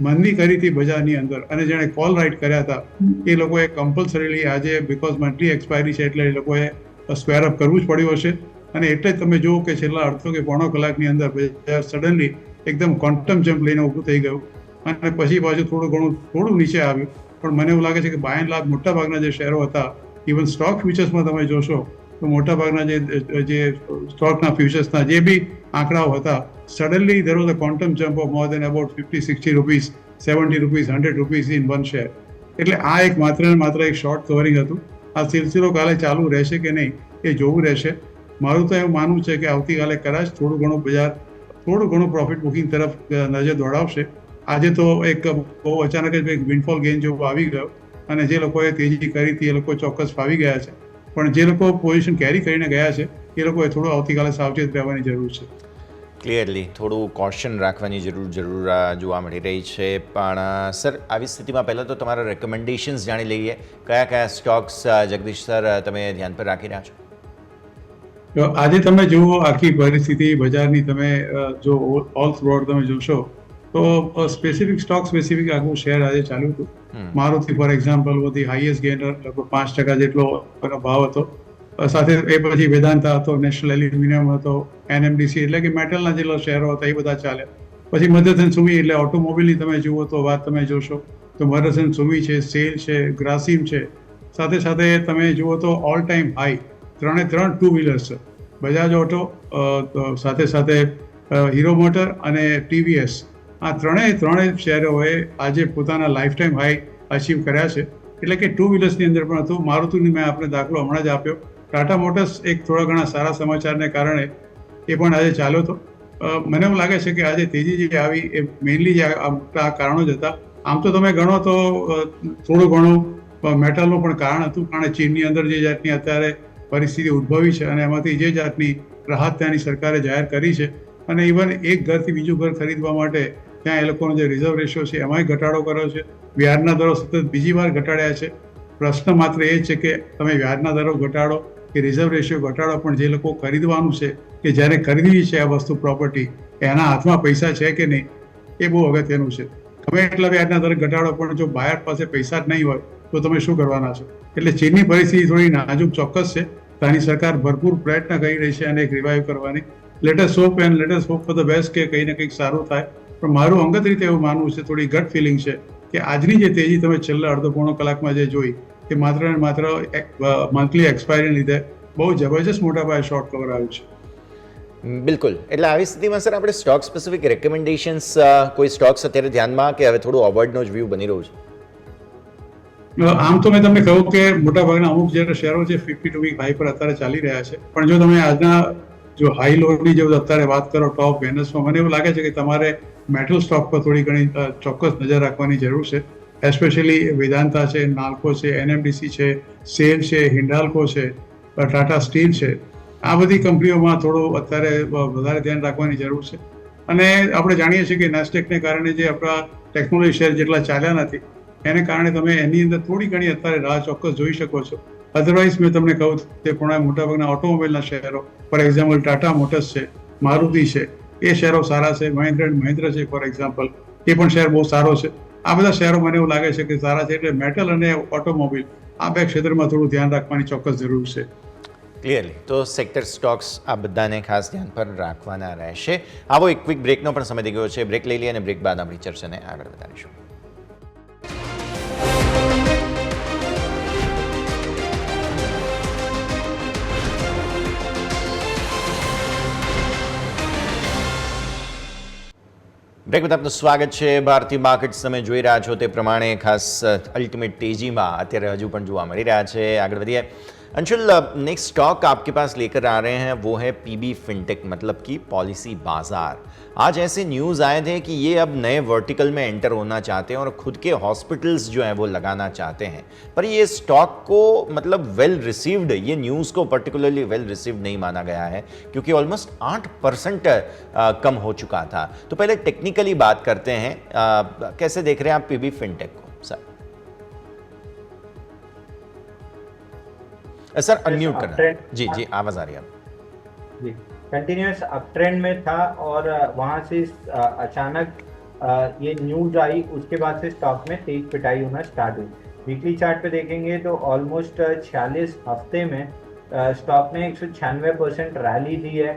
મંદી કરી હતી બજારની અંદર અને જેણે કોલ રાઇટ કર્યા હતા એ લોકોએ કમ્પલસરીલી આજે બિકોઝ મંથલી એક્સપાયરી છે એટલે એ લોકોએ સ્ક્વેર અપ કરવું જ પડ્યું હશે. અને એટલે જ તમે જુઓ કે છેલ્લા અડધો કે પોણો કલાકની અંદર બજાર સડનલી એકદમ ક્વોન્ટમ જમ્પ લઈને ઊભું થઈ ગયું અને પછી પાછું થોડું નીચે આવ્યું. પણ મને એવું લાગે છે કે બાય એન્ડ લાર્જ મોટાભાગના જે શેરો હતા, ઇવન સ્ટોક ફ્યુચર્સમાં તમે જોશો તો મોટાભાગના જે સ્ટોકના ફ્યુચર્સના જે બી આંકડાઓ હતા, suddenly there was a quantum jump of more than about 50-60 rupees, 70 rupees, 100 rupees in one share. એટલે આ એક માત્ર ને માત્ર એક શોર્ટ કવરિંગ હતું. આ સિલસિલો કાલે ચાલુ રહેશે કે નહીં એ જોવું રહેશે. મારું તો એવું માનવું છે કે આવતીકાલે કદાચ થોડું ઘણું પ્રોફિટ બુકિંગ તરફ નજર દોડાવશે. આજે તો એક બહુ અચાનક જ એક વિન્ડફોલ ગેઇન જેવો આવી ગયો અને જે લોકોએ તેજી કરી હતી એ લોકો ચોક્કસ ફાવી ગયા છે, પણ જે લોકો પોઝિશન કેરી કરીને ગયા છે એ લોકોએ થોડું આવતીકાલે સાવચેત રહેવાની જરૂર છે. ક્લિયરલી થોડું કોશન રાખવાની જરૂર જોવા મળી રહી છે. પણ સર, આવી સ્થિતિમાં પહેલાં તો તમારા રેકમેન્ડેશન્સ જાણી લઈએ. કયા સ્ટોક્સ જગદીશ સર તમે ધ્યાન પર રાખી રહ્યા છો? આજે તમે જુઓ આખી પરિસ્થિતિ બજારની, તમે જો ઓલ થ્રુઆઉટ તમે જોશો તો સ્પેસિફિક સ્ટોક સ્પેસિફિક આખું શેર આજે ચાલ્યું હતું. મારુતિ ફોર એક્ઝામ્પલ બધી હાઈએસ્ટ ગેનર, લગભગ 5% જેટલો ભાવ હતો. સાથે એ પછી વેદાંતા હતો, નેશનલ એલ્યુમિનિયમ હતો, NMDC એટલે કે મેટલના જેટલા શેરો હતા એ બધા ચાલ્યા. પછી મધરસન સુમી એટલે ઓટોમોબિલની તમે જુઓ તો વાત તમે જોશો તો મધરસન સુમી છે, સેલ છે, ગ્રાસિમ છે. સાથે તમે જુઓ તો all time high 3 two wheelers છે. બજાજ ઓટો, સાથે હીરો મોટર અને TVS, આ ત્રણેય શેરોએ આજે પોતાના લાઈફ ટાઈમ હાઈ અચીવ કર્યા છે. એટલે કે ટુ વ્હીલર્સની અંદર પણ હતું. મારુતિની મેં આપણે દાખલો હમણાં જ આપ્યો. ટાટા મોટર્સ એક થોડા ઘણા સારા સમાચારને કારણે એ પણ આજે ચાલ્યો હતો. મને એવું લાગે છે કે આજે તેજી જે આવી એ મેઇનલી જે આ કારણો જ હતા. આમ તો તમે ગણો તો થોડું ઘણું મેટલનું પણ કારણ હતું, કારણ ચીનની અંદર જે જાતની અત્યારે પરિસ્થિતિ ઉદ્ભવી છે અને એમાંથી જે જાતની રાહત ત્યાંની સરકારે જાહેર કરી છે અને ઇવન એક ઘરથી બીજું ઘર ખરીદવા માટે ત્યાં એ લોકોનો જે રિઝર્વ રેશિયો છે એમાંય ઘટાડો કર્યો છે. વ્યાજના દરો સતત બીજી વાર ઘટાડ્યા છે. પ્રશ્ન માત્ર એ છે કે તમે વ્યાજના દરો ઘટાડો કે રિઝર્વ રેશિયો ઘટાડો, પણ જે લોકો ખરીદવાનું છે કે જ્યારે ખરીદવી છે આ વસ્તુ પ્રોપર્ટી, એના હાથમાં પૈસા છે કે નહીં એ બહુ અગત્યનું છે. તમે એટલા વ્યાજના દર ઘટાડો પણ જો બાયર પાસે પૈસા જ નહીં હોય તો તમે શું કરવાના છો? એટલે ચીનની પરિસ્થિતિ થોડી નાજુક ચોક્કસ છે. ત્યાંની સરકાર ભરપૂર પ્રયત્ન કરી રહી છે અને એક રિવાઇવ કરવાની. Latest hope for the best કે કંઈ ને કંઈક સારું થાય. પણ મારું અંગત રીતે એવું માનવું છે, થોડી ગટ ફિલિંગ છે કે આજની જે તેજી તમે છેલ્લા અડધો પોણો કલાકમાં જે જોઈ એ માત્ર ને માત્ર મંથલી એક્સપાયરીને લીધે બહુ જબરજસ્ત મોટા પાયે શોર્ટ કવર આવ્યું છે. બિલકુલ. એટલે આવી સ્થિતિમાં સર આપણે સ્ટોક સ્પેસિફિક રેકમેન્ડેશન્સ કોઈ સ્ટોક્સ અત્યારે ધ્યાનમાં કે હવે થોડું અવોઇડનો જ વ્યૂ બની રહ્યું છે? આમ તો મેં તમને કહ્યું કે મોટાભાગના અમુક જે શેરો છે 52 વીક હાઈ પર અત્યારે ચાલી રહ્યા છે, પણ જો તમે આજના જો હાઈ લોની જે અત્યારે વાત કરો ટોપ ગેનર્સમાં, મને એવું લાગે છે કે તમારે મેટલ સ્ટોક પર થોડી ઘણી ચોક્કસ નજર રાખવાની જરૂર છે. એસ્પેશિયલી વેદાંતા છે, નાલ્કો છે, NMDC છે, સેલ છે, હિન્ડાલ્કો છે, ટાટા સ્ટીલ છે, આ બધી કંપનીઓમાં થોડું અત્યારે વધારે ધ્યાન રાખવાની જરૂર છે. અને આપણે જાણીએ છીએ કે નેસ્ડેકને કારણે જે આપણા ટેકનોલોજી શેર જેટલા ચાલ્યા નથી, એને કારણે તમે એની અંદર થોડી ઘણી અત્યારે રાહ ચોક્કસ જોઈ શકો છો. અધરવાઇઝ મેં તમને કહું તે પ્રમાણે મોટાભાગના ઓટોમોબાઈલના શેરો, ફોર એક્ઝામ્પલ ટાટા મોટર્સ છે, મારુતિ છે, એ શેરો સારા છે. મહિન્દ્ર છે ફોર એક્ઝામ્પલ, એ પણ શેર બહુ સારો છે. આ બધા શેરો મને એવું લાગે છે કે સારા છે. એટલે મેટલ અને ઓટોમોબાઈલ આ બે ક્ષેત્રમાં થોડું ધ્યાન રાખવાની ચોક્કસ જરૂર છે. ક્લિયરલી. તો સેક્ટર સ્ટોક્સ આ બધાને ખાસ ધ્યાન પર રાખવાના રહેશે. આવો એક ક્વિક બ્રેકનો પણ સમય થઈ ગયો છે. બ્રેક લઈ લઈએ અને બ્રેક બાદ આપણી ચર્ચાને આગળ વધારીશું. બ્રેક બાદ આપનું સ્વાગત છે. ભારતીય માર્કેટ્સ તમે જોઈ રહ્યા છો તે પ્રમાણે ખાસ અલ્ટિમેટ तेजीમાં અત્યારે हजू પણ જોવા મળી રહ્યા છે. આગળ વધીએ. अंशुल, नेक्स्ट स्टॉक आपके पास लेकर आ रहे हैं वो है पीबी फिनटेक, मतलब कि पॉलिसी बाजार. आज ऐसे न्यूज़ आए थे कि ये अब नए वर्टिकल में एंटर होना चाहते हैं और खुद के हॉस्पिटल्स जो हैं वो लगाना चाहते हैं. पर ये स्टॉक को मतलब वेल रिसीव्ड, ये न्यूज़ को पर्टिकुलरली वेल रिसीव्ड नहीं माना गया है क्योंकि ऑलमोस्ट 8% कम हो चुका था. तो पहले टेक्निकली बात करते हैं, कैसे देख रहे हैं आप पीबी फिनटेक को सर? सर अनम्यूट करना. जी जी, आवाज आ रही है जी. कंटिन्यूअस अप ट्रेंड में था और वहां से अचानक ये न्यूज आई, उसके बाद से स्टॉक में तेज पिटाई होना स्टार्ट हुई. वीकली चार्ट पे देखेंगे तो ऑलमोस्ट 46 हफ्ते में स्टॉक ने 196% रैली दी है,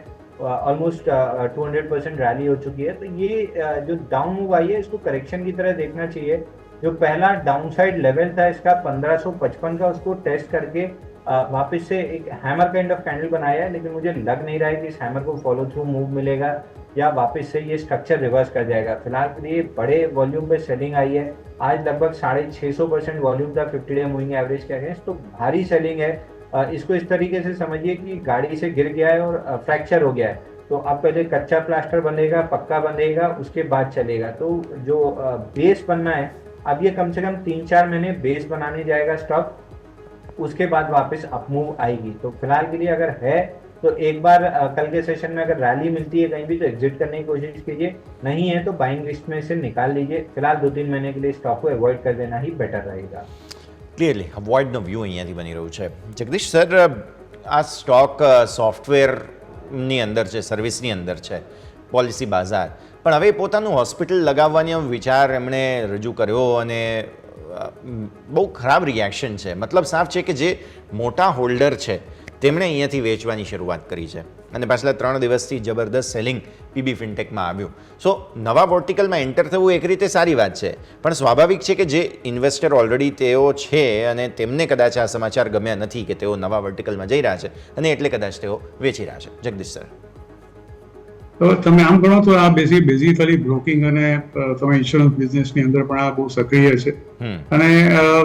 ऑलमोस्ट 200% रैली हो चुकी है. तो ये जो डाउन मूव आई है इसको करेक्शन की तरह देखना चाहिए. जो पहला डाउनसाइड लेवल था इसका 1555 का, उसको टेस्ट करके वापस से एक हैमर काइंड ऑफ कैंडल बनाया है, लेकिन मुझे लग नहीं रहा है कि इस हैमर को फॉलो थ्रू मूव मिलेगा या वापस से ये स्ट्रक्चर रिवर्स कर जाएगा. फिलहाल के लिए बड़े वॉल्यूम पे सेलिंग आई है. आज लगभग 650% वॉल्यूम था 50 डे मूविंग एवरेज के अगेंस्ट, तो भारी सेलिंग है. इसको इस तरीके से समझिए कि गाड़ी से गिर गया है और फ्रैक्चर हो गया है. तो अब पहले कच्चा प्लास्टर बनेगा, पक्का बनेगा, उसके बाद चलेगा. तो जो बेस बनना है, अब ये कम से कम 3-4 महीने बेस बनाने जाएगा स्टॉक, उसके बाद वापस अपमूव आएगी. तो फिलहाल के लिए अगर है तो एक बार कल के सेशन में अगर रैली मिलती है कहीं भी तो एग्जिट करने की कोशिश कीजिए, नहीं है तो बाइंग लिस्ट में से निकाल लीजिए. फिलहाल 2-3 महीने के लिए स्टॉक को अवॉइड कर देना ही बेटर रहेगा. ક્લિયરલી અવોઇડનો વ્યૂ અહીંયાથી બની રહ્યું છે. જગદીશ સર, આ સ્ટોક સોફ્ટવેરની અંદર છે, સર્વિસની અંદર છે, પોલિસી બાજાર, પણ હવે પોતાનું હોસ્પિટલ લગાવવાની વિચાર એમણે રજૂ કર્યો અને બહુ ખરાબ રિએક્શન છે. મતલબ સાફ છે કે જે મોટા હોલ્ડર છે તેમણે અહીંયાથી વેચવાની શરૂઆત કરી છે અને પાછલા 3 દિવસથી જબરદસ્ત સેલિંગ પીબી ફિનટેકમાં આવ્યું. સો નવા વર્ટિકલમાં એન્ટર થવું એક રીતે સારી વાત છે, પણ સ્વાભાવિક છે કે જે ઇન્વેસ્ટર ઓલરેડી તેઓ છે અને તેમને કદાચ આ સમાચાર ગમ્યા નથી કે તેઓ નવા વર્ટિકલમાં જઈ રહ્યા છે અને એટલે કદાચ તેઓ વેચી રહ્યા છે. જગદીશ સર, તો તમે આમ ગણો તો આ બેઝિકલી બ્રોકિંગ અને તમે ઇન્સ્યોરન્સ બિઝનેસની અંદર પણ આ બહુ સક્રિય છે. અને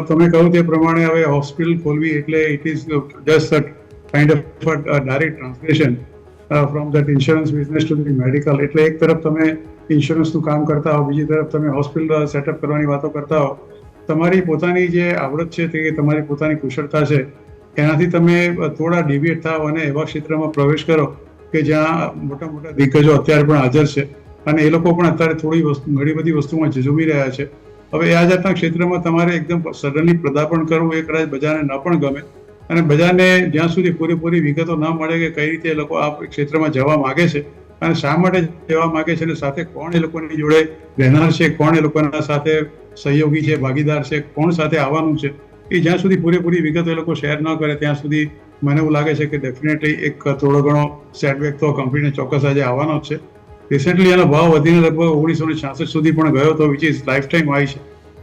તમે કહ્યું તે પ્રમાણે હવે હોસ્પિટલ ખોલવી એટલે it is just kind of direct translation from that insurance business to the medical. એટલે એક તરફ તમે ઇન્સ્યોરન્સનું કામ કરતા હો, બીજી તરફ તમે હોસ્પિટલ સેટઅપ કરવાની વાતો કરતા હો. તમારી પોતાની જે આવડત છે તે તમારી પોતાની કુશળતા છે, એનાથી તમે થોડા ડિવિએટ થાવ અને એવા ક્ષેત્રમાં પ્રવેશ કરો કે જ્યાં મોટા મોટા દિગ્ગજો અત્યારે પણ હાજર છે અને એ લોકો પણ અત્યારે ઘણી બધી વસ્તુમાં ઝઝૂમી રહ્યા છે. હવે આ જાતના ક્ષેત્રમાં તમારે એકદમ સડનલી પદાર્પણ કરવું એ કદાચ બજારને ન પણ ગમે અને બજારને જ્યાં સુધી પૂરેપૂરી વિગતો ન મળે કે કઈ રીતે એ લોકો આ ક્ષેત્રમાં જવા માગે છે અને શા માટે જવા માગે છે અને સાથે કોણ એ લોકોની જોડે રહેનાર છે, કોણ એ લોકોના સાથે સહયોગી છે, ભાગીદાર છે, કોણ સાથે આવવાનું છે, એ જ્યાં સુધી પૂરેપૂરી વિગતો એ લોકો શેર ન કરે ત્યાં સુધી મને એવું લાગે છે કે ડેફિનેટલી એક થોડો ઘણો સેટબેક તો કંપનીને ચોક્કસ આજે આવવાનો જ છે. રિસેન્ટલી એનો ભાવ વધીને લગભગ 1966 સુધી પણ ગયો હતો, which is life time high છે,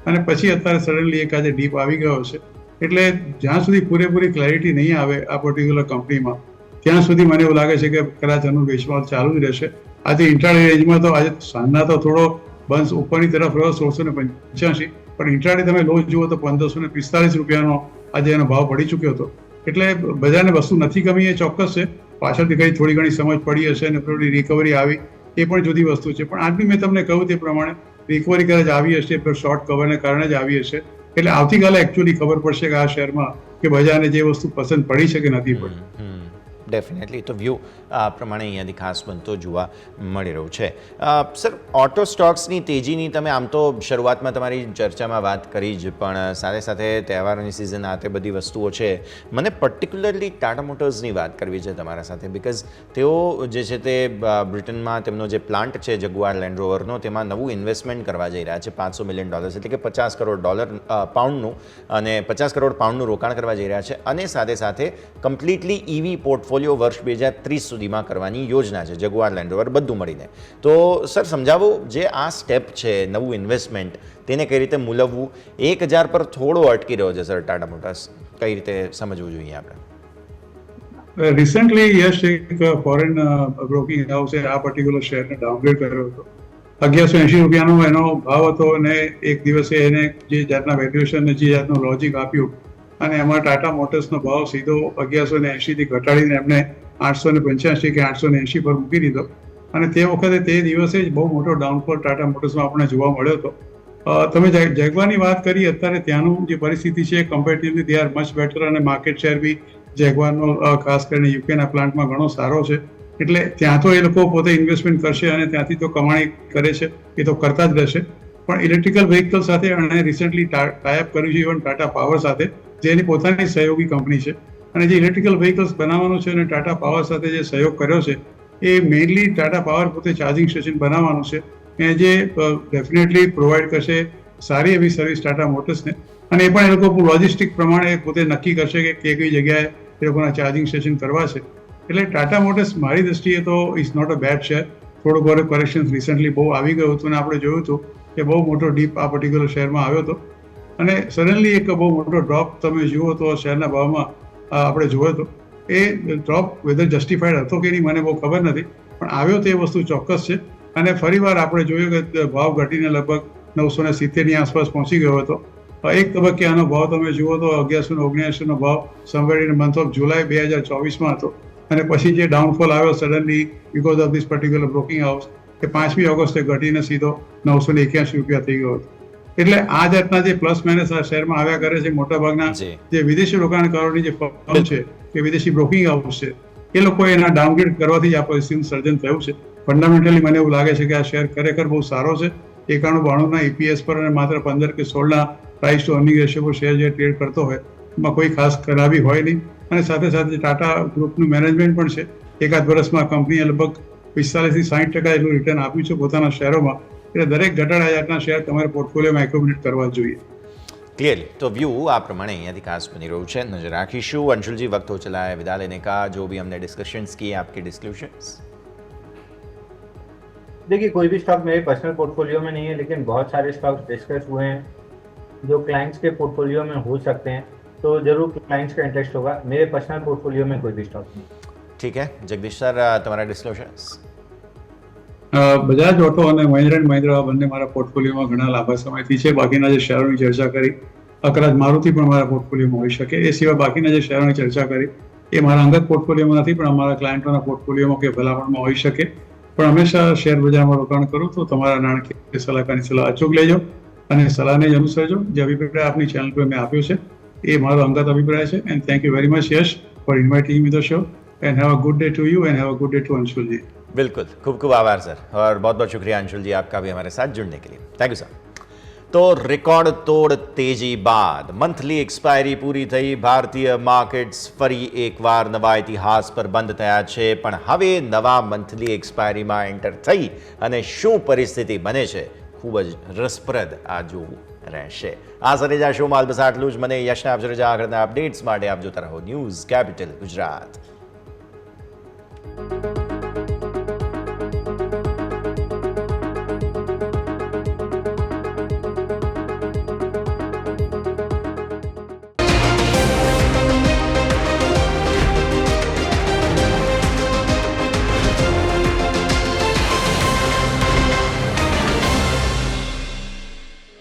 અને પછી અત્યારે સડનલી એક આજે ડીપ આવી ગયો છે. એટલે જ્યાં સુધી પૂરેપૂરી ક્લેરિટી નહીં આવે આ પર્ટિક્યુલર કંપનીમાં ત્યાં સુધી મને એવું લાગે છે કે કદાચ આનું વેચવાલ ચાલુ જ રહેશે. આજે ઇન્ટ્રાડે રેન્જમાં તો આજે સાંજના તો થોડો બંધ ઉપરની તરફ રહ્યો 1685, પણ ઇન્ટ્રાડે તમે લો જુઓ તો 1545 રૂપિયાનો આજે એનો ભાવ પડી ચૂક્યો હતો. એટલે બજારને વસ્તુ નથી ગમી એ ચોક્કસ છે, પાછળથી કઈ થોડી ઘણી સમજ પડી હશે અને થોડી રિકવરી આવી એ પણ જુદી વસ્તુ છે. પણ આજની મેં તમને કહ્યું તે પ્રમાણે રિકવરી કદાચ આવી હશે પણ શોર્ટ કવરને કારણે જ આવી હશે. એટલે આવતીકાલે એકચ્યુઅલી ખબર પડશે કે આ શેરમાં કે બજારને જે વસ્તુ પસંદ પડી છે કે નથી પડી. ડેફિનેટલી. તો વ્યૂ આ પ્રમાણે અહીંયાથી ખાસ બનતો જોવા મળી રહ્યું છે. સર, ઓટો સ્ટોક્સની તેજીની તમે આમ તો શરૂઆતમાં તમારી ચર્ચામાં વાત કરી જ, પણ સાથે સાથે તહેવારોની સિઝન આ તે બધી વસ્તુઓ છે. મને પર્ટિક્યુલરલી ટાટા મોટર્સની વાત કરવી છે તમારા સાથે, બિકોઝ તેઓ જે છે તે બ્રિટનમાં તેમનો જે પ્લાન્ટ છે જગુઆર લેન્ડ રોવરનો, તેમાં નવું ઇન્વેસ્ટમેન્ટ કરવા જઈ રહ્યા છે $500 મિલિયન, એટલે કે $50 કરોડ પાઉન્ડનું, અને $50 કરોડ પાઉન્ડનું રોકાણ કરવા જઈ રહ્યા છે. અને સાથે સાથે કમ્પ્લીટલી ઇવી પોર્ટફોલિયો વર્ષ 2030 સુધીમાં કરવાની યોજના છે, જગુઆર લેન્ડ રોવર બધું મળીને. તો સર સમજાવો, જે આ સ્ટેપ છે નવું ઇન્વેસ્ટમેન્ટ, તેને કઈ રીતે મૂલવવું? 1000 પર થોડો અટકી રહ્યો છે સર ટાટા મોટર્સ, કઈ રીતે સમજવું જોઈએ આપણે? રિસેન્ટલી યશ એક ફોરેન બ્રોકિંગ હાઉસે આ પર્ટિક્યુલર શેરને ડાઉનગ્રેડ કર્યો હતો. 1180 રૂપિયાનો એનો ભાવ હતો અને એક દિવસે એને જે જાતના વેલ્યુએશન જે જાતનું લોજિક આપ્યું અને એમાં ટાટા મોટર્સનો ભાવ સીધો 1180 થી ઘટાડીને એમને 885 કે 880 પર મૂકી દીધો. અને તે વખતે તે દિવસે જ બહુ મોટો ડાઉનફોલ ટાટા મોટર્સમાં આપણને જોવા મળ્યો હતો. તમે જેગવારની વાત કરી, અત્યારે ત્યાંનું જે પરિસ્થિતિ છે comparatively they are much better, અને માર્કેટ શેર બી જેગવારનો ખાસ કરીને યુકેના પ્લાન્ટમાં ઘણો સારો છે. એટલે ત્યાં તો એ લોકો પોતે ઇન્વેસ્ટમેન્ટ કરશે અને ત્યાંથી તો કમાણી કરે છે, એ તો કરતા જ રહેશે. પણ ઇલેક્ટ્રિકલ વ્હીકલ સાથે અને રિસેન્ટલી ટાઈપ કર્યું છે ઇવન ટાટા પાવર સાથે, જે એની પોતાની સહયોગી કંપની છે. અને જે ઇલેક્ટ્રિકલ વ્હીકલ્સ બનાવવાનું છે અને ટાટા પાવર સાથે જે સહયોગ કર્યો છે એ મેઇનલી ટાટા પાવર પોતે ચાર્જિંગ સ્ટેશન બનાવવાનું છે, એ જે ડેફિનેટલી પ્રોવાઈડ કરશે સારી એવી સર્વિસ ટાટા મોટર્સને. અને એ પણ એ લોકો લોજિસ્ટિક પ્રમાણે પોતે નક્કી કરશે કે કઈ જગ્યાએ એ લોકોના ચાર્જિંગ સ્ટેશન કરવા છે. એટલે ટાટા મોટર્સ મારી દ્રષ્ટિએ તો is not a bad share. થોડું ઘણું કરેક્શન રિસેન્ટલી બહુ આવી ગયું હતું અને આપણે જોયું હતું કે બહુ મોટો ડીપ આ પર્ટિક્યુલર શેરમાં આવ્યો હતો અને સડનલી એક બહુ મોટો ડ્રોપ તમે જુઓ તો શેરના ભાવમાં આપણે જોયો હતો. એ ડ્રોપ વેધર જસ્ટિફાઈડ હતો કે નહીં મને બહુ ખબર નથી, પણ આવ્યો તે વસ્તુ ચોક્કસ છે. અને ફરીવાર આપણે જોયું કે ભાવ ઘટીને લગભગ 970ની આસપાસ પહોંચી ગયો હતો. એક તબક્કે આનો ભાવ તમે જુઓ તો 1179નો ભાવ somewhere in month of July 2024માં હતો. અને પછી જે ડાઉનફોલ આવ્યો suddenly because of this particular broking house, એ 5મી ઓગસ્ટે ઘટીને સીધો 981 રૂપિયા થઈ ગયો હતો. એટલે આ જાતના જે પ્લસ માઇનસ આ શેરમાં આવ્યા કરે છે, મોટાભાગના જે વિદેશી રોકાણકારોની જે ફર્મ છે કે વિદેશી બ્રોકિંગ હાઉસ છે, એ લોકો એના ડાઉનગ્રેડ કરવાથી જ આ પરિસ્થિતિનું સર્જન થયું છે. ફંડામેન્ટલી મને એવું લાગે છે કે આ શેર ખરેખર બહુ સારો છે. 91-92ના EPS પર અને માત્ર 15 કે 16ના પ્રાઇસ ટુ અર્નિંગ રેશિયો પર શેર જે ટ્રેડ કરતો હોય એમાં કોઈ ખાસ ખરાબી હોય નહીં. અને સાથે સાથે ટાટા ગ્રુપનું મેનેજમેન્ટ પણ છે. એકાદ વર્ષમાં કંપનીએ લગભગ 45 થી 60% એટલું રિટર્ન આપ્યું છે પોતાના શેરોમાં. એટલે દરેક ઘટાડા જાતના શેર તમારે પોર્ટફોલિયોમાં એકોમોડેટ કરવા જોઈએ. क्लियरली. तो व्यू આ પ્રમાણે અહીંયાથી ખાસ બની રહ્યું છે, નજર રાખીશું. અંशुल जी, वक्त हो चला है विदा लेने का. जो भी हमने डिस्कशंस किए, आपके डिस्क्लूशंस? देखिए, कोई भी स्टॉक मेरे पर्सनल पोर्टफोलियो में नहीं है, लेकिन बहुत सारे स्टॉक्स डिस्कस हुए हैं जो क्लाइंट्स के पोर्टफोलियो में हो सकते हैं, तो जरूर क्लाइंट्स का इंटरेस्ट होगा. मेरे पर्सनल पोर्टफोलियो में कोई भी स्टॉक नहीं. ठीक है जगदीश सर, તમારા ડિસ્ક્લોઝર્સ? બજાજ ઓટો અને મહિન્દ્રા એન્ડ મહિન્દ્રા બંને મારા પોર્ટફોલિયોમાં ઘણા લાંબા સમયથી છે. બાકીના જે શેરોની ચર્ચા કરી, કદાચ મારુતિ પણ મારા પોર્ટફોલિયોમાં હોઈ શકે. એ સિવાય બાકીના જે શેરોની ચર્ચા કરી એ મારા અંગત પોર્ટફોલિયોમાં નથી, પણ અમારા ક્લાયન્ટોના પોર્ટફોલિયોમાં કે ભલામણમાં હોઈ શકે. પણ હંમેશા શેર બજારમાં રોકાણ કરું તો તમારા નાણાકીય સલાહકારની સલાહ અચૂક લેજો અને સલાહને જ અનુસરજો. જે અભિપ્રાય આપની ચેનલ પર મેં આપ્યો છે એ મારો અંગત અભિપ્રાય છે. And thank you very much Yash for inviting me the show. And have a good day to you and have a good day to Anshul ji. बिल्कुल, खूब खूब आभार सर, और बहुत बहुत शुक्रिया अंशुल जी आपका भी हमारे साथ जुड़ने के लिए. Thank you sir. तो रिकॉर्ड तोड़ तेजी बाद मंथली एक्सपायरी पूरी થઈ, ભારતીય માર્કેટ્સ ફરી એકવાર નવા ઇતિહાસ પર બંધ થયા છે. પણ હવે નવા મંથલી એક્સપાયરીમાં એન્ટર થઈ અને શું પરિસ્થિતિ બને છે, ખૂબ જ રસપ્રદ આ જોવું રહેશે. આ સાથે જ આ શોમાં બસ આટલું જ. મને યશને આપજો રજા. આગળના અપડેટ્સ માટે આપ જોતા રહો ન્યૂઝ કેપિટલ ગુજરાત.